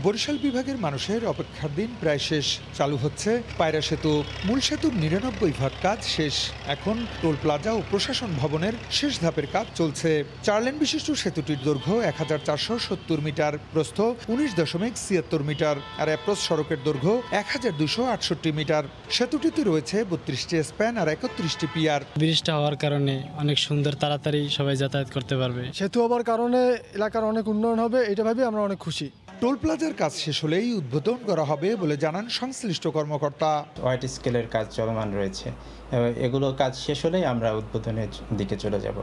বরিশাল বিভাগের মানুষের অপেক্ষার দিন প্রায় শেষ। চালু হচ্ছে পায়রা সেতু। মূল সেতুর 99% কাজ শেষ। এখন টোল প্লাজা ও প্রশাসন ভবনের শেষ ধাপের কাজ চলছে। 4 লেন বিশিষ্ট সেতুটির দৈর্ঘ্য 1470 মিটার, প্রস্থ 19.76 মিটার আর অ্যাপ্রোচ সড়কের দৈর্ঘ্য 1268 মিটার। সেতুটিতে রয়েছে 32টি স্প্যান আর 31টি পিয়ার। ব্রিজটা হওয়ার কারণে অনেক সুন্দর, তাড়াতাড়ি সবাই যাতায়াত করতে পারবে। সেতু হওয়ার কারণে এলাকার অনেক উন্নয়ন হবে, এটা ভেবে আমরা অনেক খুশি। টোল প্লাজার কাজ শেষ হলেই উদ্বোধন করা হবে বলে জানান সংশ্লিষ্ট কর্মকর্তা। ওয়াইড স্কেলের কাজ চলমান রয়েছে, এগুলো কাজ শেষ হলেই আমরা উদ্বোধনের দিকে চলে যাব।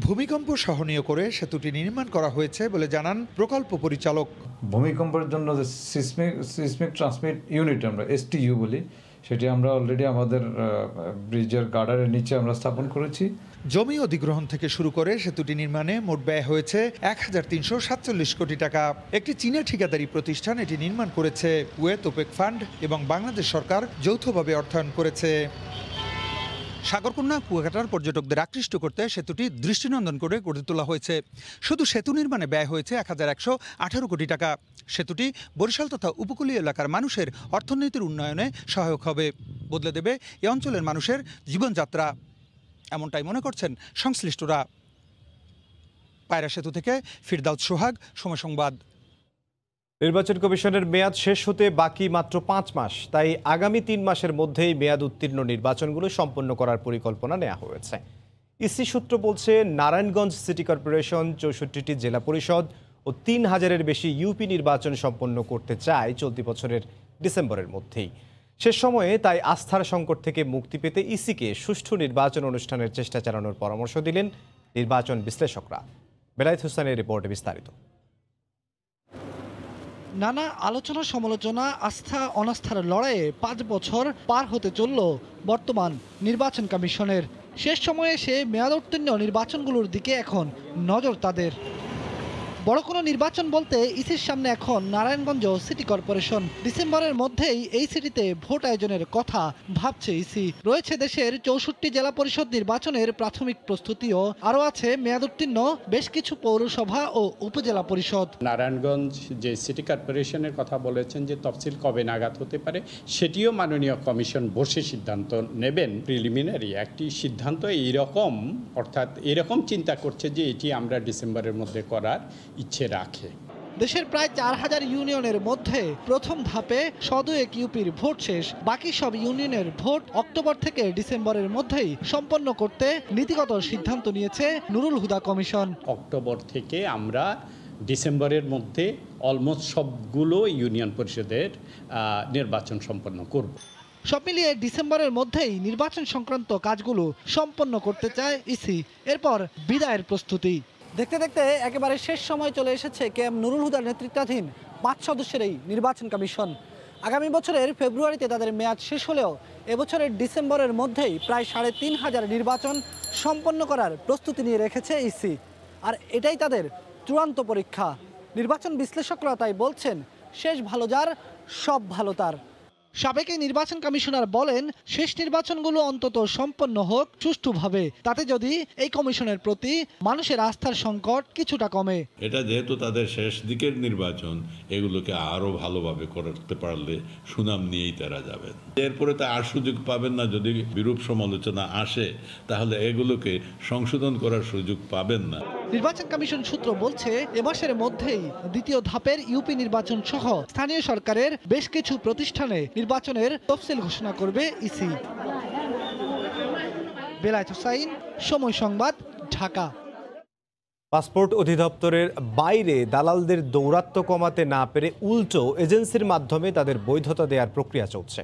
ভূমিকম্প সহনীয় করে সেতুটি নির্মাণ করা হয়েছে বলে জানান প্রকল্প পরিচালক। ভূমিকম্পের জন্য যে সিসমিক ট্রান্সমিট ইউনিট আমরা STU বলি, সেটি আমরা অলরেডি আমাদের ব্রিজের গার্ডারের নিচে আমরা স্থাপন করেছি। জমি অধিগ্রহণ থেকে শুরু করে সেতুটি নির্মাণে মোট ব্যয় হয়েছে 1347 কোটি টাকা। একটি চীনা ঠিকাদারি প্রতিষ্ঠান এটি নির্মাণ করেছে। কুয়েত, ওপেক ফান্ড এবং বাংলাদেশ সরকার যৌথভাবে অর্থায়ন করেছে। সাগরকন্যা কুয়াকাটার পর্যটকদের আকৃষ্ট করতে সেতুটি দৃষ্টিনন্দন করে গড়ে তোলা হয়েছে। শুধু সেতু নির্মাণে ব্যয় হয়েছে 1118 কোটি টাকা। সেতুটি বরিশাল তথা উপকূলীয় এলাকার মানুষের অর্থনীতির উন্নয়নে সহায়ক হবে, বদলে দেবে এ অঞ্চলের মানুষের জীবনযাত্রা। এমনটাই মনে করছেন সংশ্লিষ্টরা। পায়রা সেতু থেকে ফিরদাউস সোহাগ, সময় সংবাদ। নির্বাচন কমিশনের মেয়াদ শেষ হতে বাকি মাত্র 5 মাস, তাই আগামী 3 মাসের মধ্যেই মেয়াদ উত্তীর্ণ নির্বাচনগুলো সম্পন্ন করার পরিকল্পনা নেওয়া হয়েছে। ইসি সূত্র বলছে, নারায়ণগঞ্জ সিটি কর্পোরেশন, 64টি জেলা পরিষদ ও 3000-এর বেশি ইউপি নির্বাচন সম্পন্ন করতে চায় চলতি বছরের ডিসেম্বরের মধ্যেই। শেষ সময়ে তাই আস্থার সংকট থেকে মুক্তি পেতে ইসিকে সুষ্ঠু নির্বাচন অনুষ্ঠানের চেষ্টা চালানোর পরামর্শ দিলেন নির্বাচন বিশ্লেষকরা। বেলায়েত হোসেনের রিপোর্টে বিস্তারিত। নানা আলোচনা সমালোচনা, আস্থা অনাস্থার লড়াইয়ে 5 বছর পার হতে চলল বর্তমান নির্বাচন কমিশনের। শেষ সময়ে এসে মেয়াদ উত্তীর্ণ নির্বাচনগুলোর দিকে এখন নজর তাদের। বড় কোনো নির্বাচন বলতে ইসির সামনে এখন নারায়ণগঞ্জ সিটি কর্পোরেশন। ডিসেম্বরের মধ্যেই এই সিটিতে ভোট আয়োজনের কথা ভাবছে ইসি। রয়েছে দেশের 64 জেলা পরিষদ নির্বাচনের প্রাথমিক প্রস্তুতিও। আরও আছে মেয়াদ উত্তীর্ণ বেশ কিছু পৌরসভা ও উপজেলা পরিষদ। নারায়ণগঞ্জ যে সিটি কর্পোরেশনের কথা বলেছেন যে তফসিল কবে নাগাদ হতে পারে, সেটিও মাননীয় কমিশন বসে সিদ্ধান্ত নেবেন। প্রিলিমিনারি একটি সিদ্ধান্ত এইরকম, অর্থাৎ এরকম চিন্তা করছে যে এটি আমরা ডিসেম্বরের মধ্যে করার ইচ্ছে রাখে। দেশের প্রায় 4000 ইউনিয়নের মধ্যে প্রথম ধাপে 101 ইউপির ভোট শেষ। বাকি সব ইউনিয়নের ভোট অক্টোবর থেকে ডিসেম্বরের মধ্যেই সম্পন্ন করতে নীতিগত সিদ্ধান্ত নিয়েছে নুরুল হুদা কমিশন। অক্টোবর থেকে আমরা ডিসেম্বরের মধ্যে অলমোস্ট সবগুলো ইউনিয়ন পরিষদের নির্বাচন সম্পন্ন করব। সব মিলিয়ে ডিসেম্বরের মধ্যেই নির্বাচন সংক্রান্ত কাজগুলো সম্পন্ন করতে চায় ইসি। এরপর বিদায়ের প্রস্তুতি। দেখতে দেখতে একেবারে শেষ সময় চলে এসেছে কেএম নুরুল হুদার নেতৃত্বাধীন 5 সদস্যের এই নির্বাচন কমিশন। আগামী বছরের ফেব্রুয়ারিতে তাদের মেয়াদ শেষ হলেও এবছরের ডিসেম্বরের মধ্যেই প্রায় 3500 নির্বাচন সম্পন্ন করার প্রস্তুতি নিয়ে রেখেছে ইসি। আর এটাই তাদের চূড়ান্ত পরীক্ষা। নির্বাচন বিশ্লেষকরা তাই বলছেন, শেষ ভালো যার সব ভালো তার। সাবেক নির্বাচন কমিশনার বলেন, শেষ নির্বাচনগুলো অন্তত সম্পন্ন হোক সুষ্ঠুভাবে, তাতে যদি এই কমিশনের প্রতি মানুষের আস্থার সংকট কিছুটা কমে। এটা যেহেতু তাদের শেষ দিকের নির্বাচন, এগুলোকে আরো ভালোভাবে করতে পারলে সুনাম নিয়েই তারা যাবেন। এরপরে তা আর সুযোগ পাবেন না। যদি বিরূপ সমালোচনা আসে, তাহলে এগুলোকে সংশোধন করার সুযোগ পাবেন না। নির্বাচন কমিশন সূত্র বলছে, এ মাসের মধ্যেই দ্বিতীয় ধাপের ইউপি নির্বাচন সহ স্থানীয় সরকারের বেশ কিছু প্রতিষ্ঠানে নির্বাচনের তফসিল ঘোষণা করবে ইসি। বেলায়েত হোসাইন, সময় সংবাদ, ঢাকা। পাসপোর্ট অধিদপ্তরের বাইরে দালালদের দৌরাত্ম্য কমাতে না পেরে উল্টো এজেন্সির মাধ্যমে তাদের বৈধতা দেওয়ার প্রক্রিয়া চলছে।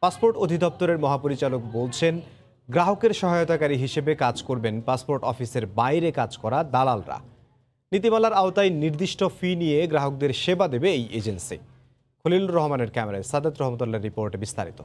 পাসপোর্ট অধিদপ্তরের মহাপরিচালক বলছেন, গ্রাহকের সহায়তাকারী হিসেবে কাজ করবেন পাসপোর্ট অফিসের বাইরে কাজ করা দালালরা। নীতিমালার আওতায় নির্দিষ্ট ফি নিয়ে গ্রাহকদের সেবা দেবে এই এজেন্সি। খলিলুর রহমানের ক্যামেরায় সাদাত রহমতুল্লাহর রিপোর্টে বিস্তারিত।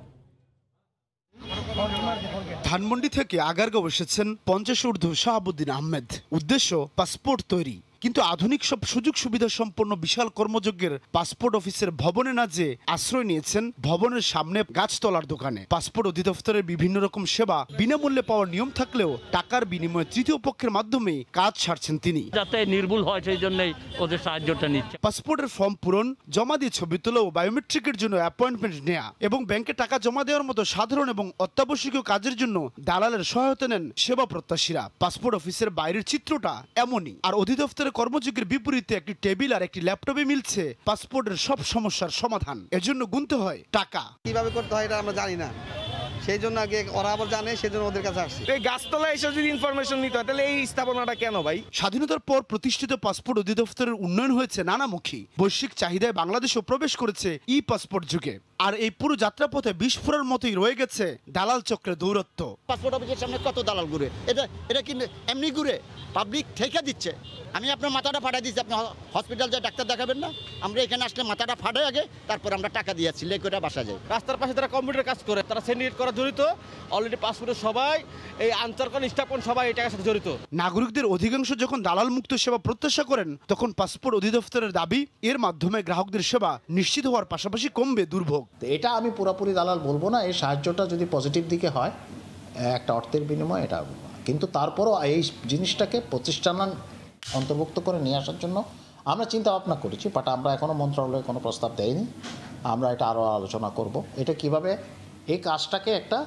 ধানমন্ডি থেকে আগারগাঁও এসেছেন 50 ঊর্ধ্ব শাহাবুদ্দিন আহমেদ। উদ্দেশ্য পাসপোর্ট তৈরি, কিন্তু আধুনিক সব সুযোগ সুবিধা সম্পন্ন বিশাল কর্মযজ্ঞের পাসপোর্ট অফিসের ভবনে না যে আশ্রয় নিয়েছেন ভবনের সামনে গাছতলার দোকানে। পাসপোর্ট অধিদপ্তরের বিভিন্ন রকম সেবা বিনামূল্যে পাওয়ার নিয়ম থাকলেও টাকার বিনিময়ে তৃতীয় পক্ষের মাধ্যমে কাজ ছাড়ছেন তিনি, যাতে নির্ভুল হয় সেই জন্যই ওদের সাহায্যটা নিচ্ছে। পাসপোর্টের ফর্ম পূরণ, জমা দিয়ে ছবি তোলা ও বায়োমেট্রিকের জন্য অ্যাপয়েন্টমেন্ট নেওয়া এবং ব্যাংকে টাকা জমা দেওয়ার মতো সাধারণ এবং অত্যাবশ্যকীয় কাজের জন্য দালালের সহায়তা নেন সেবা প্রত্যাশীরা। পাসপোর্ট অফিসের বাইরের চিত্রটা এমনই। আর অধিদপ্তরের কর্মযোগের বিপরীতে একটি টেবিল আর একটি ল্যাপটপে মিলছে পাসপোর্টের সব সমস্যার সমাধান। এর জন্য গুনতে হয় টাকা। কিভাবে করতে হয় এটা আমরা জানি না, সেই জন্য আগে ওরা আবার জানে, সেই জন্য ওদের কাছে আসছে। এই গাছতলা এসে যদি ইনফরমেশন নিতে হয়, তাহলে এই স্থাপনাটা কেন ভাই? স্বাধীনতার পর প্রতিষ্ঠিত পাসপোর্ট অধিদপ্তরের উন্নয়ন হয়েছে নানামুখী। বৈশ্বিক চাহিদায় বাংলাদেশও প্রবেশ করেছে ই পাসপোর্ট যুগে। আর এই পুরো যাত্রাপথে বিস্ফোরণের মতোই রয়ে গেছে দালাল চক্রের দৌরত্ব। পাসপোর্ট অফিসের সামনে কত দালাল ঘুরে, এটা কি এমনি ঘুরে? পাবলিক ঠেকা দিচ্ছে। আমি আপনার মাথাটা ফাটাই দিচ্ছি, আপনি হসপিটাল যায় ডাক্তার দেখাবেন না? আমরা এখানে আসলে মাথাটা ফাটাই আগে, তারপর আমরা টাকা দিয়েছি, লেখ করে বাসা যায়। রাস্তার পাশে তারা কম্পিউটার কাজ করে, তারা সিন্ডিকেট করা জড়িত। অলরেডি পাসপোর্টের সবাই, এই আনসারকন স্টাফন সবাই এই টাকার সাথে জড়িত। নাগরিকদের অধিকাংশ যখন দালাল মুক্ত সেবা প্রত্যাশা করেন, তখন পাসপোর্ট অধিদপ্তরের দাবি, এর মাধ্যমে গ্রাহকদের সেবা নিশ্চিত হওয়ার পাশাপাশি কমবে দুর্ভোগ। এটা আমি পুরোপুরি দালাল বলবো না, এই সাহায্যটা যদি পজিটিভ দিকে হয় একটা অর্থের বিনিময়ে, এটা কিন্তু তারপরও এই জিনিসটাকে প্রতিষ্ঠান অন্তর্ভুক্ত করে নিয়ে আসার জন্য আমরা চিন্তা ভাবনা করেছি, বাট আমরা এখনও মন্ত্রণালয়ে কোনো প্রস্তাব দেয়নি। আমরা এটা আরও আলোচনা করব, এটা কিভাবে এই কাজটাকে একটা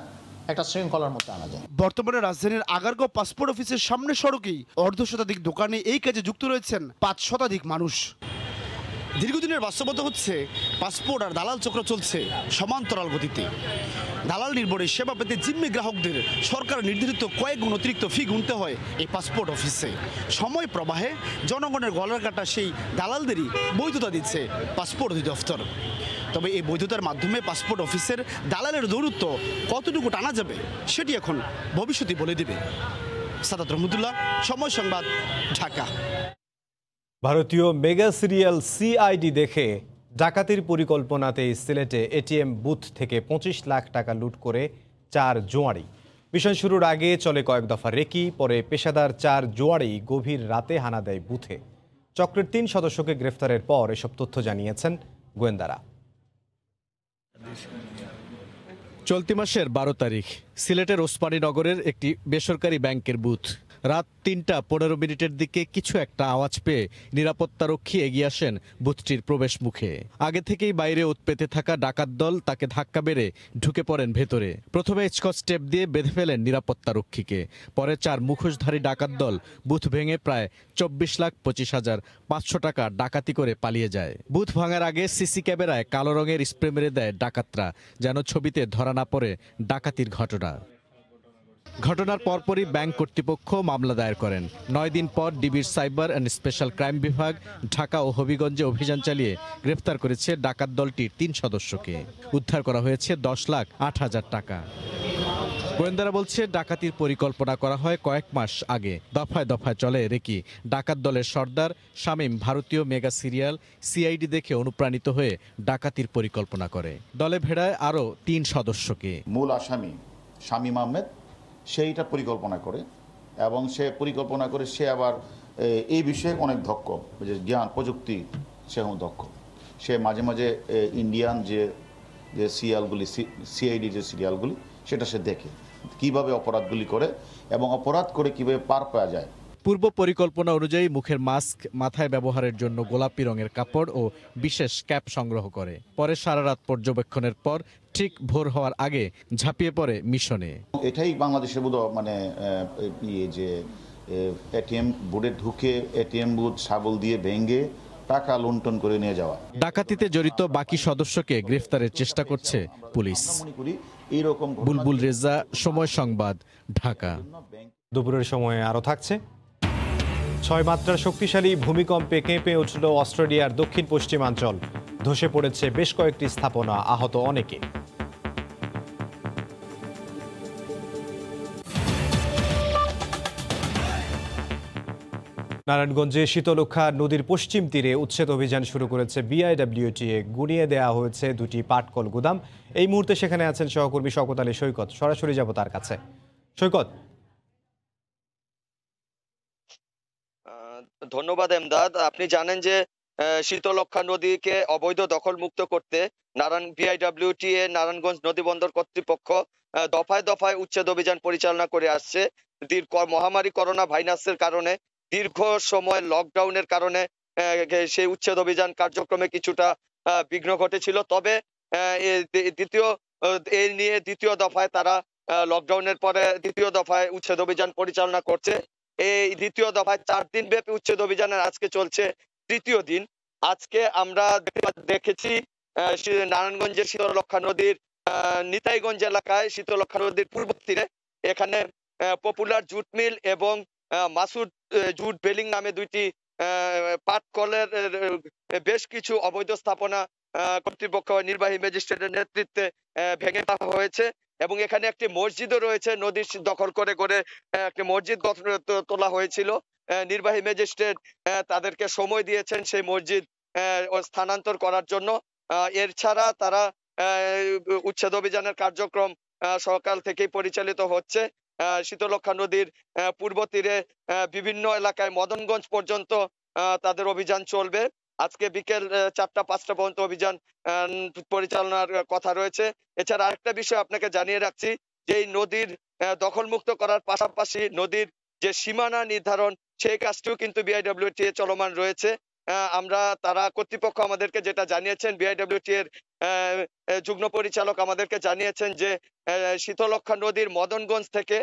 একটা শৃঙ্খলার মধ্যে আনা যায়। বর্তমানে রাজধানীর আগারগাঁও পাসপোর্ট অফিসের সামনে সড়কেই অর্ধশতাধিক দোকানে এই কাজে যুক্ত রয়েছেন 5 শতাধিক মানুষ। দীর্ঘদিনের বাস্তবতা হচ্ছে পাসপোর্ট আর দালাল চক্র চলছে সমান্তরাল গতিতে। দালাল নির্ভরে সেবা পেতে জিম্মি গ্রাহকদের সরকার নির্ধারিত কয়েক গুণ অতিরিক্ত ফি গুনতে হয় এই পাসপোর্ট অফিসে। সময় প্রবাহে জনগণের গলার কাটা সেই দালালদেরই বৈধতা দিচ্ছে পাসপোর্ট অধিদপ্তর। তবে এই বৈধতার মাধ্যমে পাসপোর্ট অফিসের দালালের দৌরত্ব কতটুকু টানা যাবে সেটি এখন ভবিষ্যৎই বলে দেবে। সাদাত রহমতুল্লাহ, সময় সংবাদ, ঢাকা। ভারতীয় মেগা সিরিয়াল সিআইডি দেখে ডাকাতির পরিকল্পনাতে সিলেটে এটিএম বুথ থেকে 25 লাখ টাকা লুট করে 4 জোয়ারি। মিশন শুরুর আগে চলে কয়েক দফা রেকি, পরে পেশাদার 4 জোয়ারি গভীর রাতে হানা দেয় বুথে। চক্রের 3 সদস্যকে গ্রেফতারের পর এসব তথ্য জানিয়েছেন গোয়েন্দারা। চলতি মাসের 12 তারিখ সিলেটের ওসমানী নগরের একটি বেসরকারি ব্যাংকের বুথ। রাত 3:15 দিকে কিছু একটা আওয়াজ পেয়ে নিরাপত্তারক্ষী এগিয়ে আসেন বুথটির প্রবেশ মুখে। আগে থেকেই বাইরে ওত পেতে থাকা ডাকাত দল তাকে ধাক্কা মেরে ঢুকে পড়েন ভেতরে। প্রথমে স্কচ টেপ দিয়ে বেঁধে ফেলেন নিরাপত্তারক্ষীকে। পরে 4 মুখোশধারী ডাকাত দল বুথ ভেঙে প্রায় 24,25,500 টাকা ডাকাতি করে পালিয়ে যায়। বুথ ভাঙার আগে সিসি ক্যামেরায় কালো রঙের স্প্রে মেরে দেয় ডাকাতরা, যেন ছবিতে ধরা না পড়ে ডাকাতির ঘটনা। ঘটনার পরপরই ব্যাংক কর্তৃপক্ষ মামলা দায়ের করেন। 9 দিন পর ডিবির সাইবার অ্যান্ড স্পেশাল ক্রাইম বিভাগ ঢাকা ও হবিগঞ্জে অভিযান চালিয়ে গ্রেফতার করেছে ডাকাত দলটির 3 সদস্যকে। উদ্ধার করা হয়েছে 10,08,000 টাকা। গোয়েন্দারা বলছে ডাকাতির পরিকল্পনা করা হয় কয়েক মাস আগে। দফায় দফায় চলে রেকি। ডাকাত দলের সর্দার শামীম ভারতীয় মেগা সিরিয়াল সিআইডি দেখে অনুপ্রাণিত হয়ে ডাকাতির পরিকল্পনা করে। দলে ভেড়ায় আরও 3 সদস্যকে। মূল আসামি শামীম আহমেদ সেইটা পরিকল্পনা করে, এবং সে পরিকল্পনা করে সে আবার এই বিষয়ে অনেক দক্ষ, যে জ্ঞান প্রযুক্তি সেও দক্ষ। সে মাঝে মাঝে ইন্ডিয়ান যে সিরিয়ালগুলি, সিআইডি যে সিরিয়ালগুলি, সেটা সে দেখে কিভাবে অপরাধগুলি করে এবং অপরাধ করে কিভাবে পার পাওয়া যায়। পূর্ব পরিকল্পনা অনুযায়ী মুখের মাস্ক, মাথায় ব্যবহারের জন্য গোলাপি রঙের কাপড় ও বিশেষ ক্যাপ সংগ্রহ করে। পরে সারা রাত পর্যবেক্ষণের পর ঠিক ভোর হওয়ার আগে ঝাঁপিয়ে পড়ে মিশনে। এটাই বাংলাদেশের বোধ মানে যে এটিএম বুথে ঢুকে এটিএম বুথ শাবল দিয়ে ভেঙে টাকা লুণ্ঠন করে নিয়ে যাওয়া। ডাকাতিতে জড়িত বাকি সদস্যকে গ্রেফতারের চেষ্টা করছে পুলিশ। বুলবুল রেজা, সময় সংবাদ, ঢাকা। দুপুরের সময়ে আরও থাকছে। 6 মাত্রার শক্তিশালী ভূমিকম্পে কেঁপে উঠল অস্ট্রেলিয়ার দক্ষিণ পশ্চিমাঞ্চল। ধসে পড়েছে বেশ কয়েকটি স্থাপনা, আহত অনেকে। নারায়ণগঞ্জে শীতলক্ষ্যা নদীর পশ্চিম তীরে উচ্ছেদ অভিযান শুরু করেছে বিআইডব্লিউটিএ। গুনিয়ে দেওয়া হয়েছে 2টি পাটকল গুদাম। এই মুহূর্তে সেখানে আছেন সহকর্মী শওকত আলী সৈকত। সরাসরি যাব তার কাছে। সৈকত। ধন্যবাদ এমদাদ। আপনি জানেন যে শীতলক্ষ্যা নদীকে অবৈধ দখলমুক্ত করতে বিআইডব্লিউটিএ নারায়ণগঞ্জ নদী বন্দর কর্তৃপক্ষ দফায় দফায় উচ্ছেদ অভিযান পরিচালনা করে আসছে। মহামারী করোনা ভাইরাসের কারণে দীর্ঘ সময় লকডাউনের কারণে সেই উচ্ছেদ অভিযান কার্যক্রমে কিছুটা বিঘ্ন ঘটেছিল। তবে দ্বিতীয় দফায় তারা লকডাউনের পরে দ্বিতীয় দফায় উচ্ছেদ অভিযান পরিচালনা করছে। এই দ্বিতীয় দফায় 4 দিন ব্যাপী উচ্ছেদ অভিযানের আজকে চলছে 3য় দিন। আজকে আমরা দেখেছি নারায়ণগঞ্জের শীতলক্ষ্যা নদীর নিতাইগঞ্জ এলাকায়, শীতলক্ষ্যা নদীর পূর্ব তীরে, এখানে পপুলার জুট মিল এবং মাসুদ জুট বেলিং নামে 2টি পাটকলের বেশ কিছু অবৈধ স্থাপনা কর্তৃপক্ষ নির্বাহী ম্যাজিস্ট্রেটের নেতৃত্বে ভেঙে দেওয়া হয়েছে। এবং এখানে একটি মসজিদও রয়েছে, নদীর দখল করে একটি মসজিদ তোলা হয়েছিল। নির্বাহী ম্যাজিস্ট্রেট তাদেরকে সময় দিয়েছেন সেই মসজিদ স্থানান্তর করার জন্য। এর ছাড়া তারা উচ্ছেদ অভিযানের কার্যক্রম সকাল থেকেই পরিচালিত হচ্ছে। শীতলক্ষ্যা নদীর পূর্ব তীরে বিভিন্ন এলাকায় মদনগঞ্জ পর্যন্ত তাদের অভিযান চলবে। আজকে বিকেল 4টা-5টা পর্যন্ত অভিযান পরিচালনার কথা রয়েছে। এছাড়া আরেকটা বিষয় আপনাকে জানিয়ে রাখছি যে এই নদীর দখলমুক্ত করার পাশাপাশি নদীর যে সীমানা নির্ধারণ, সেই কাজটিও কিন্তু বিআইডব্লিউটিএ চলমান রয়েছে। আমরা তারা কর্তৃপক্ষ আমাদেরকে যেটা জানিয়েছেন, বিআইডব্লিউটি এর যুগ্ম পরিচালক আমাদেরকে জানিয়েছেন যে শীতলক্ষ্যা নদীর মদনগঞ্জ থেকে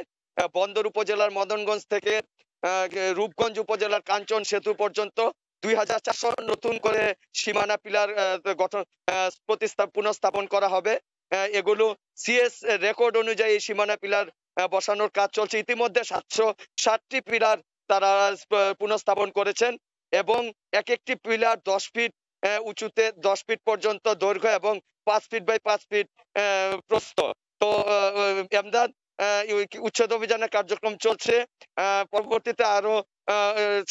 বন্দর উপজেলার মদনগঞ্জ থেকে রূপগঞ্জ উপজেলার কাঞ্চন সেতু পর্যন্ত 2400 নতুন করে সীমানা পিলার গঠন পুনঃস্থাপন করা হবে। এগুলো সিএস রেকর্ড অনুযায়ী সীমানা পিলার বসানোর কাজ চলছে। ইতিমধ্যে 760টি পিলার তারা পুনঃস্থাপন করেছেন এবং এক একটি পিলার 10 ফিট উঁচুতে, 10 ফিট পর্যন্ত দৈর্ঘ্য এবং 5 ফিট বাই 5 ফিট প্রস্থ। তো এমদাদ উচ্ছেদ অভিযানের কার্যক্রম চলছে। পরবর্তীতে আরো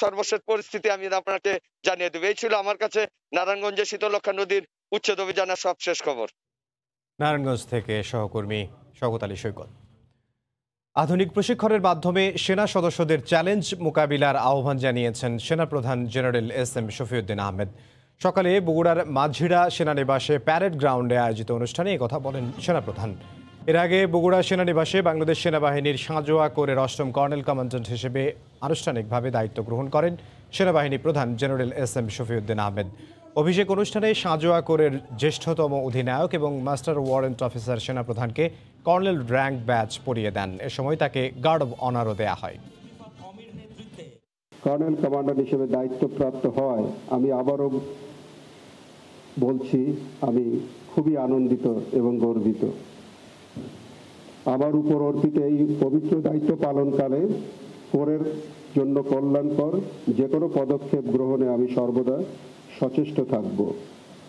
সর্বশেষ পরিস্থিতি আমি আপনাকে জানিয়ে দেব। এই ছিল আমার কাছে নারায়ণগঞ্জে শীতলক্ষ্যা নদীর উচ্ছেদ অভিযানের সবশেষ খবর। নারায়ণগঞ্জ থেকে সহকর্মী শওকত আলী সৈকত। আধুনিক প্রশিক্ষণের মাধ্যমে সেনা সদস্যদের চ্যালেঞ্জ মোকাবিলার আহ্বান জানিয়েছেন সেনাপ্রধান জেনারেল এস.এম. শফিউদ্দিন আহমেদ। সকালে বগুড়ার মাঝিড়া সেনানিবাসে প্যারেড গ্রাউন্ডে আয়োজিত অনুষ্ঠানে একথা বলেন সেনাপ্রধান। এর আগে বগুড়া সেনানিবাসে বাংলাদেশ সেনাবাহিনীর সাঁজোয়া কোরের 8ম কর্নেল কমান্ড্যান্ট হিসেবে আনুষ্ঠানিকভাবে দায়িত্ব গ্রহণ করেন সেনাবাহিনী প্রধান জেনারেল এস.এম. শফিউদ্দিন আহমেদ। অভিষেক অনুষ্ঠানে সাঁজোয়া কোরের জ্যেষ্ঠতম অধিনায়ক এবং মাস্টার ওয়ারেন্ট অফিসার সেনাপ্রধানকে কর্নেল র্যাঙ্ক ব্যাচ পরিয়ে দেন। এ সময় তাকে গার্ড অব অনারও দেয়া হয়। কর্নেল কমান্ডার হিসেবে দায়িত্বপ্রাপ্ত হয় আমি আবারও বলছি, আমি খুবই আনন্দিত এবং গর্বিত। আমার উপর অর্পিত এই পবিত্র দায়িত্ব পালনকালে কোরের জন্য কল্যাণকর যে কোনো পদক্ষেপ গ্রহণে আমি সর্বদা সচেষ্ট থাকব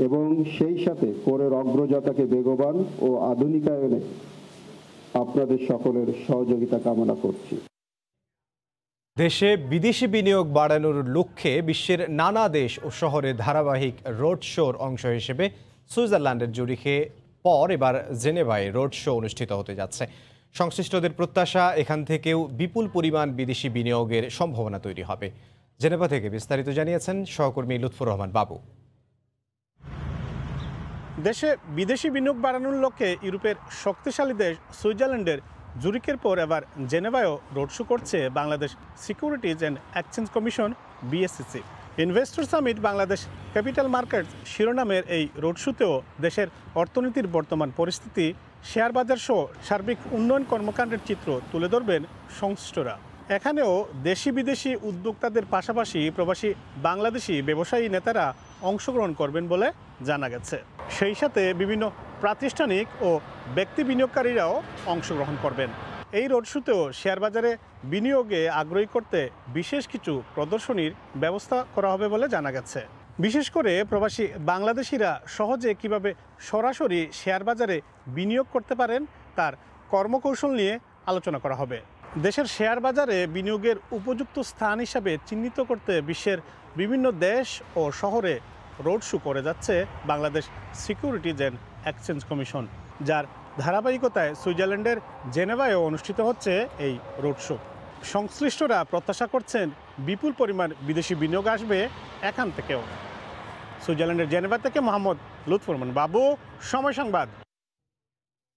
এবং সেই সাথে কোরের অগ্রযাত্রাকে বেগবান ও আধুনিকায়নে আপনাদের সকলের সহযোগিতা কামনা করছি। দেশে বিদেশি বিনিয়োগ বাড়ানোর লক্ষ্যে বিশ্বের নানা দেশ ও শহরে ধারাবাহিক রোড শোর অংশ হিসেবে সুইজারল্যান্ডের জুরিখে পর এবার জেনেভায় রোড শো অনুষ্ঠিত হতে যাচ্ছে। সংশ্লিষ্টদের প্রত্যাশা এখান থেকেও বিপুল পরিমাণ বিদেশি বিনিয়োগের সম্ভাবনা তৈরি হবে। জেনেভা থেকে বিস্তারিত জানিয়েছেন সহকর্মী লুৎফুর রহমান বাবু। দেশে বিদেশি বিনিয়োগ বাড়ানোর লক্ষ্যে ইউরোপের শক্তিশালী দেশ সুইজারল্যান্ডের জুরিকের পর এবার জেনেভায়ও রোড শো করছে Bangladesh securities and exchange commission BSCC. Investor summit Bangladesh capital market শিরোনামের এই রোড শোতেও দেশের অর্থনীতির বর্তমান পরিস্থিতি, শেয়ার বাজার সহ সার্বিক উন্নয়ন কর্মকাণ্ডের চিত্র তুলে ধরবেন সংশ্লিষ্টরা। এখানেও দেশি বিদেশি উদ্যোক্তাদের পাশাপাশি প্রবাসী বাংলাদেশি ব্যবসায়ী নেতারা অংশগ্রহণ করবেন বলে জানা গেছে। সেই সাথে বিভিন্ন প্রাতিষ্ঠানিক ও ব্যক্তি বিনিয়োগকারীরাও অংশগ্রহণ করবেন। এই রোড শোতেও শেয়ার বাজারে বিনিয়োগে আগ্রহী করতে বিশেষ কিছু প্রদর্শনীর ব্যবস্থা করা হবে বলে জানা গেছে। বিশেষ করে প্রবাসী বাংলাদেশিরা সহজে কিভাবে সরাসরি শেয়ার বাজারে বিনিয়োগ করতে পারেন তার কর্মকৌশল নিয়ে আলোচনা করা হবে। দেশের শেয়ার বাজারে বিনিয়োগের উপযুক্ত স্থান হিসাবে চিহ্নিত করতে বিশ্বের বিভিন্ন দেশ ও শহরে রোড শো করে যাচ্ছে Bangladesh securities and exchange commission, যার ধারাবাহিকতায় সুইজারল্যান্ডের জেনেভায়ও অনুষ্ঠিত হচ্ছে এই রোড শো। সংশ্লিষ্টরা প্রত্যাশা করছেন বিপুল পরিমাণ বিদেশি বিনিয়োগ আসবে এখান থেকেও। সুইজারল্যান্ডের জেনেভা থেকে মোহাম্মদ লুৎফুর রহমান বাবু, সময় সংবাদ।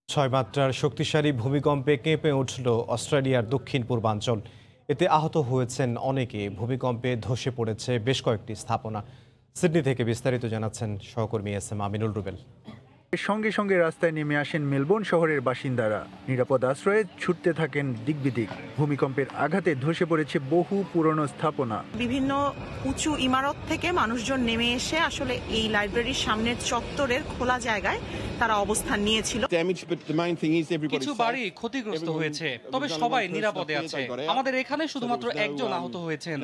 6 মাত্রার শক্তিশালী ভূমিকম্পে কেঁপে উঠল অস্ট্রেলিয়ার দক্ষিণ পূর্বাঞ্চল। এতে আহত হয়েছেন অনেকে। ভূমিকম্পে ধসে পড়েছে বেশ কয়েকটি স্থাপনা। সিডনি থেকে বিস্তারিত জানাচ্ছেন সহকর্মী এস.এম. আমিনুল রুবেল। সঙ্গে সঙ্গে রাস্তায় নেমে আসেন মেলবোর্ন শহরের বাসিন্দারা। নিরাপদ আশ্রয়ে ছুটতে থাকেন দিকবিদিক। ভূমিকম্পের আঘাতে ধসে পড়েছে বহু পুরনো স্থাপনা। বিভিন্ন উঁচু ইমারত থেকে মানুষজন নেমে এসে আসলে এই লাইব্রেরির সামনের চত্বরের খোলা জায়গায় তারা অবস্থান নিয়েছিল। কিছু বাড়ি ক্ষতিগ্রস্ত হয়েছে, তবে সবাই নিরাপদে আছে। আমাদের এখানে শুধুমাত্র একজন আহত হয়েছেন।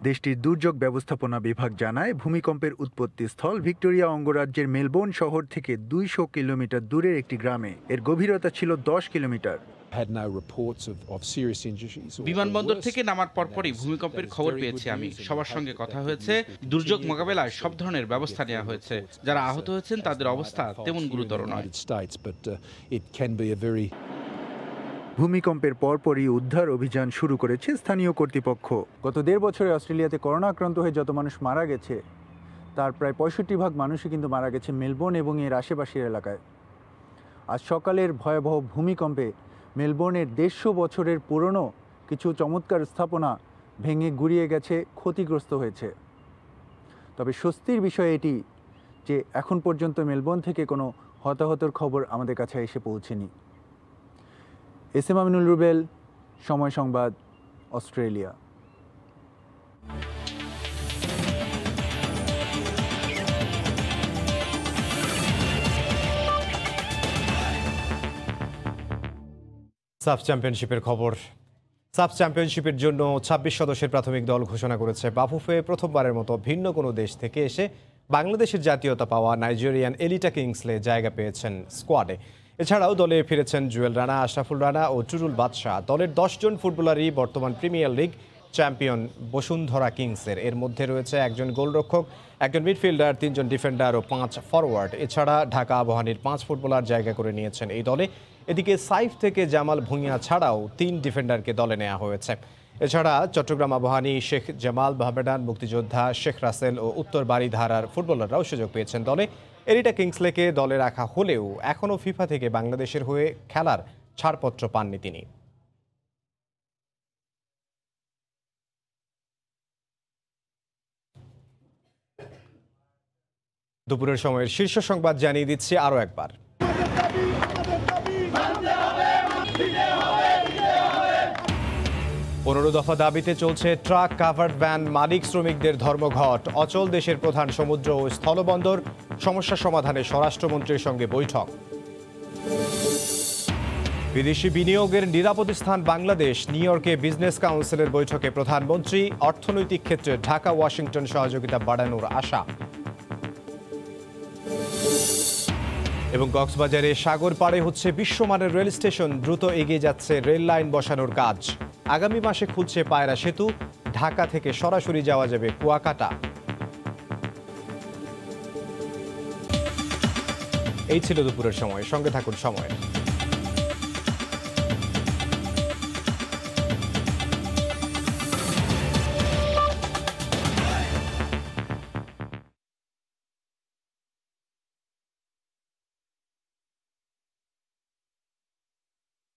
দেশটির দুর্যোগ ব্যবস্থাপনা বিভাগ জানায়, ভূমিকম্পের উৎপত্তিস্থল ভিক্টোরিয়া অঙ্গরাজ্যের মেলবোর্ন শহর থেকে 200 কিলোমিটার দূরের একটি গ্রামে। এর গভীরতা ছিল 10 কিলোমিটার। বিমানবন্দর থেকে নামার পরপরই ভূমিকম্পের খবর পেয়েছি আমি। সবার সঙ্গে কথা হয়েছে। দুর্যোগ মোকাবেলায় সব ধরনের ব্যবস্থা নেওয়া হয়েছে। যারা আহত হয়েছেন তাদের অবস্থা তেমন গুরুতর নয়। ভূমিকম্পের পরপরই উদ্ধার অভিযান শুরু করেছে স্থানীয় কর্তৃপক্ষ। গত 1.5 বছরে অস্ট্রেলিয়াতে করোনা আক্রান্ত হয়ে যত মানুষ মারা গেছে তার প্রায় 65% মানুষই কিন্তু মারা গেছে মেলবোর্ন এবং এর আশেপাশের এলাকায়। আজ সকালের ভয়াবহ ভূমিকম্পে মেলবোর্নের 150 বছরের পুরনো কিছু চমৎকার স্থাপনা ভেঙে গুঁড়িয়ে গেছে, ক্ষতিগ্রস্ত হয়েছে। তবে স্বস্তির বিষয় এটি যে এখন পর্যন্ত মেলবোর্ন থেকে কোনো হতাহতের খবর আমাদের কাছে এসে পৌঁছেনি। এস এম আমিনুল রুবেল, সময় সংবাদ, অস্ট্রেলিয়া। সাফ চ্যাম্পিয়নশিপের খবর। সাফ চ্যাম্পিয়নশিপের জন্য ২৬ সদস্যের প্রাথমিক দল ঘোষণা করেছে বাফুফে। প্রথমবারের মতো ভিন্ন কোনো দেশ থেকে এসে বাংলাদেশের জাতীয়তা পাওয়া নাইজেরিয়ান এলিটা কিংসলে জায়গা পেয়েছেন স্কোয়াডে। এছাড়াও দলে ফিরেছেন জুয়েল রানা, আশরাফুল রানা ও টুরুল বাদশাহ। দলের ১০ জন ফুটবলারই বর্তমান প্রিমিয়ার লিগ চ্যাম্পিয়ন বসুন্ধরা কিংসের। এর মধ্যে রয়েছে একজন গোলরক্ষক, একজন মিডফিল্ডার, ৩ জন ডিফেন্ডার ও ৫ ফরওয়ার্ড। এছাড়া ঢাকা আবাহনীর ৫ ফুটবলার জায়গা করে নিয়েছেন এই দলে। এদিকে সাইফ থেকে জামাল ভুঁইয়া ছাড়াও ৩ ডিফেন্ডারকে দলে নেওয়া হয়েছে। এছাড়া চট্টগ্রাম আবাহনী, শেখ জামাল, মোহামেডান, মুক্তিযোদ্ধা, শেখ রাসেল ও উত্তর বারিধারার ফুটবলাররাও সুযোগ পেয়েছেন দলে। এলিটা কিংসলেকে দলে রাখা হলেও এখনও ফিফা থেকে বাংলাদেশের হয়ে খেলার ছাড়পত্র পাননি তিনি। দুপুরের সময়ের শীর্ষ সংবাদ জানিয়ে দিচ্ছি আরও একবার। ১৫ দফা দাবিতে চলছে ট্রাক, কাভার্ড ভ্যান মালিক শ্রমিকদের ধর্মঘট। অচল দেশের প্রধান সমুদ্র ও স্থলবন্দর, সমস্যা সমাধানে স্বরাষ্ট্রমন্ত্রীর সঙ্গে বৈঠক। বিদেশি বিনিয়োগের নিরাপদ স্থান বাংলাদেশ, নিউ ইয়র্কে বিজনেস কাউন্সিলের বৈঠকে প্রধানমন্ত্রী। অর্থনৈতিক ক্ষেত্রে ঢাকা ওয়াশিংটন সহযোগিতা বাড়ানোর আশা। এবং কক্সবাজারে সাগর পাড়ে হচ্ছে বিশ্বমানের রেল স্টেশন, দ্রুত এগিয়ে যাচ্ছে রেল লাইন বসানোর কাজ। আগামী মাসে খুলছে পায়রা সেতু, ঢাকা থেকে সরাসরি যাওয়া যাবে কুয়াকাটা। এই ছিল দুপুরের সময়, সঙ্গে থাকুন সময়।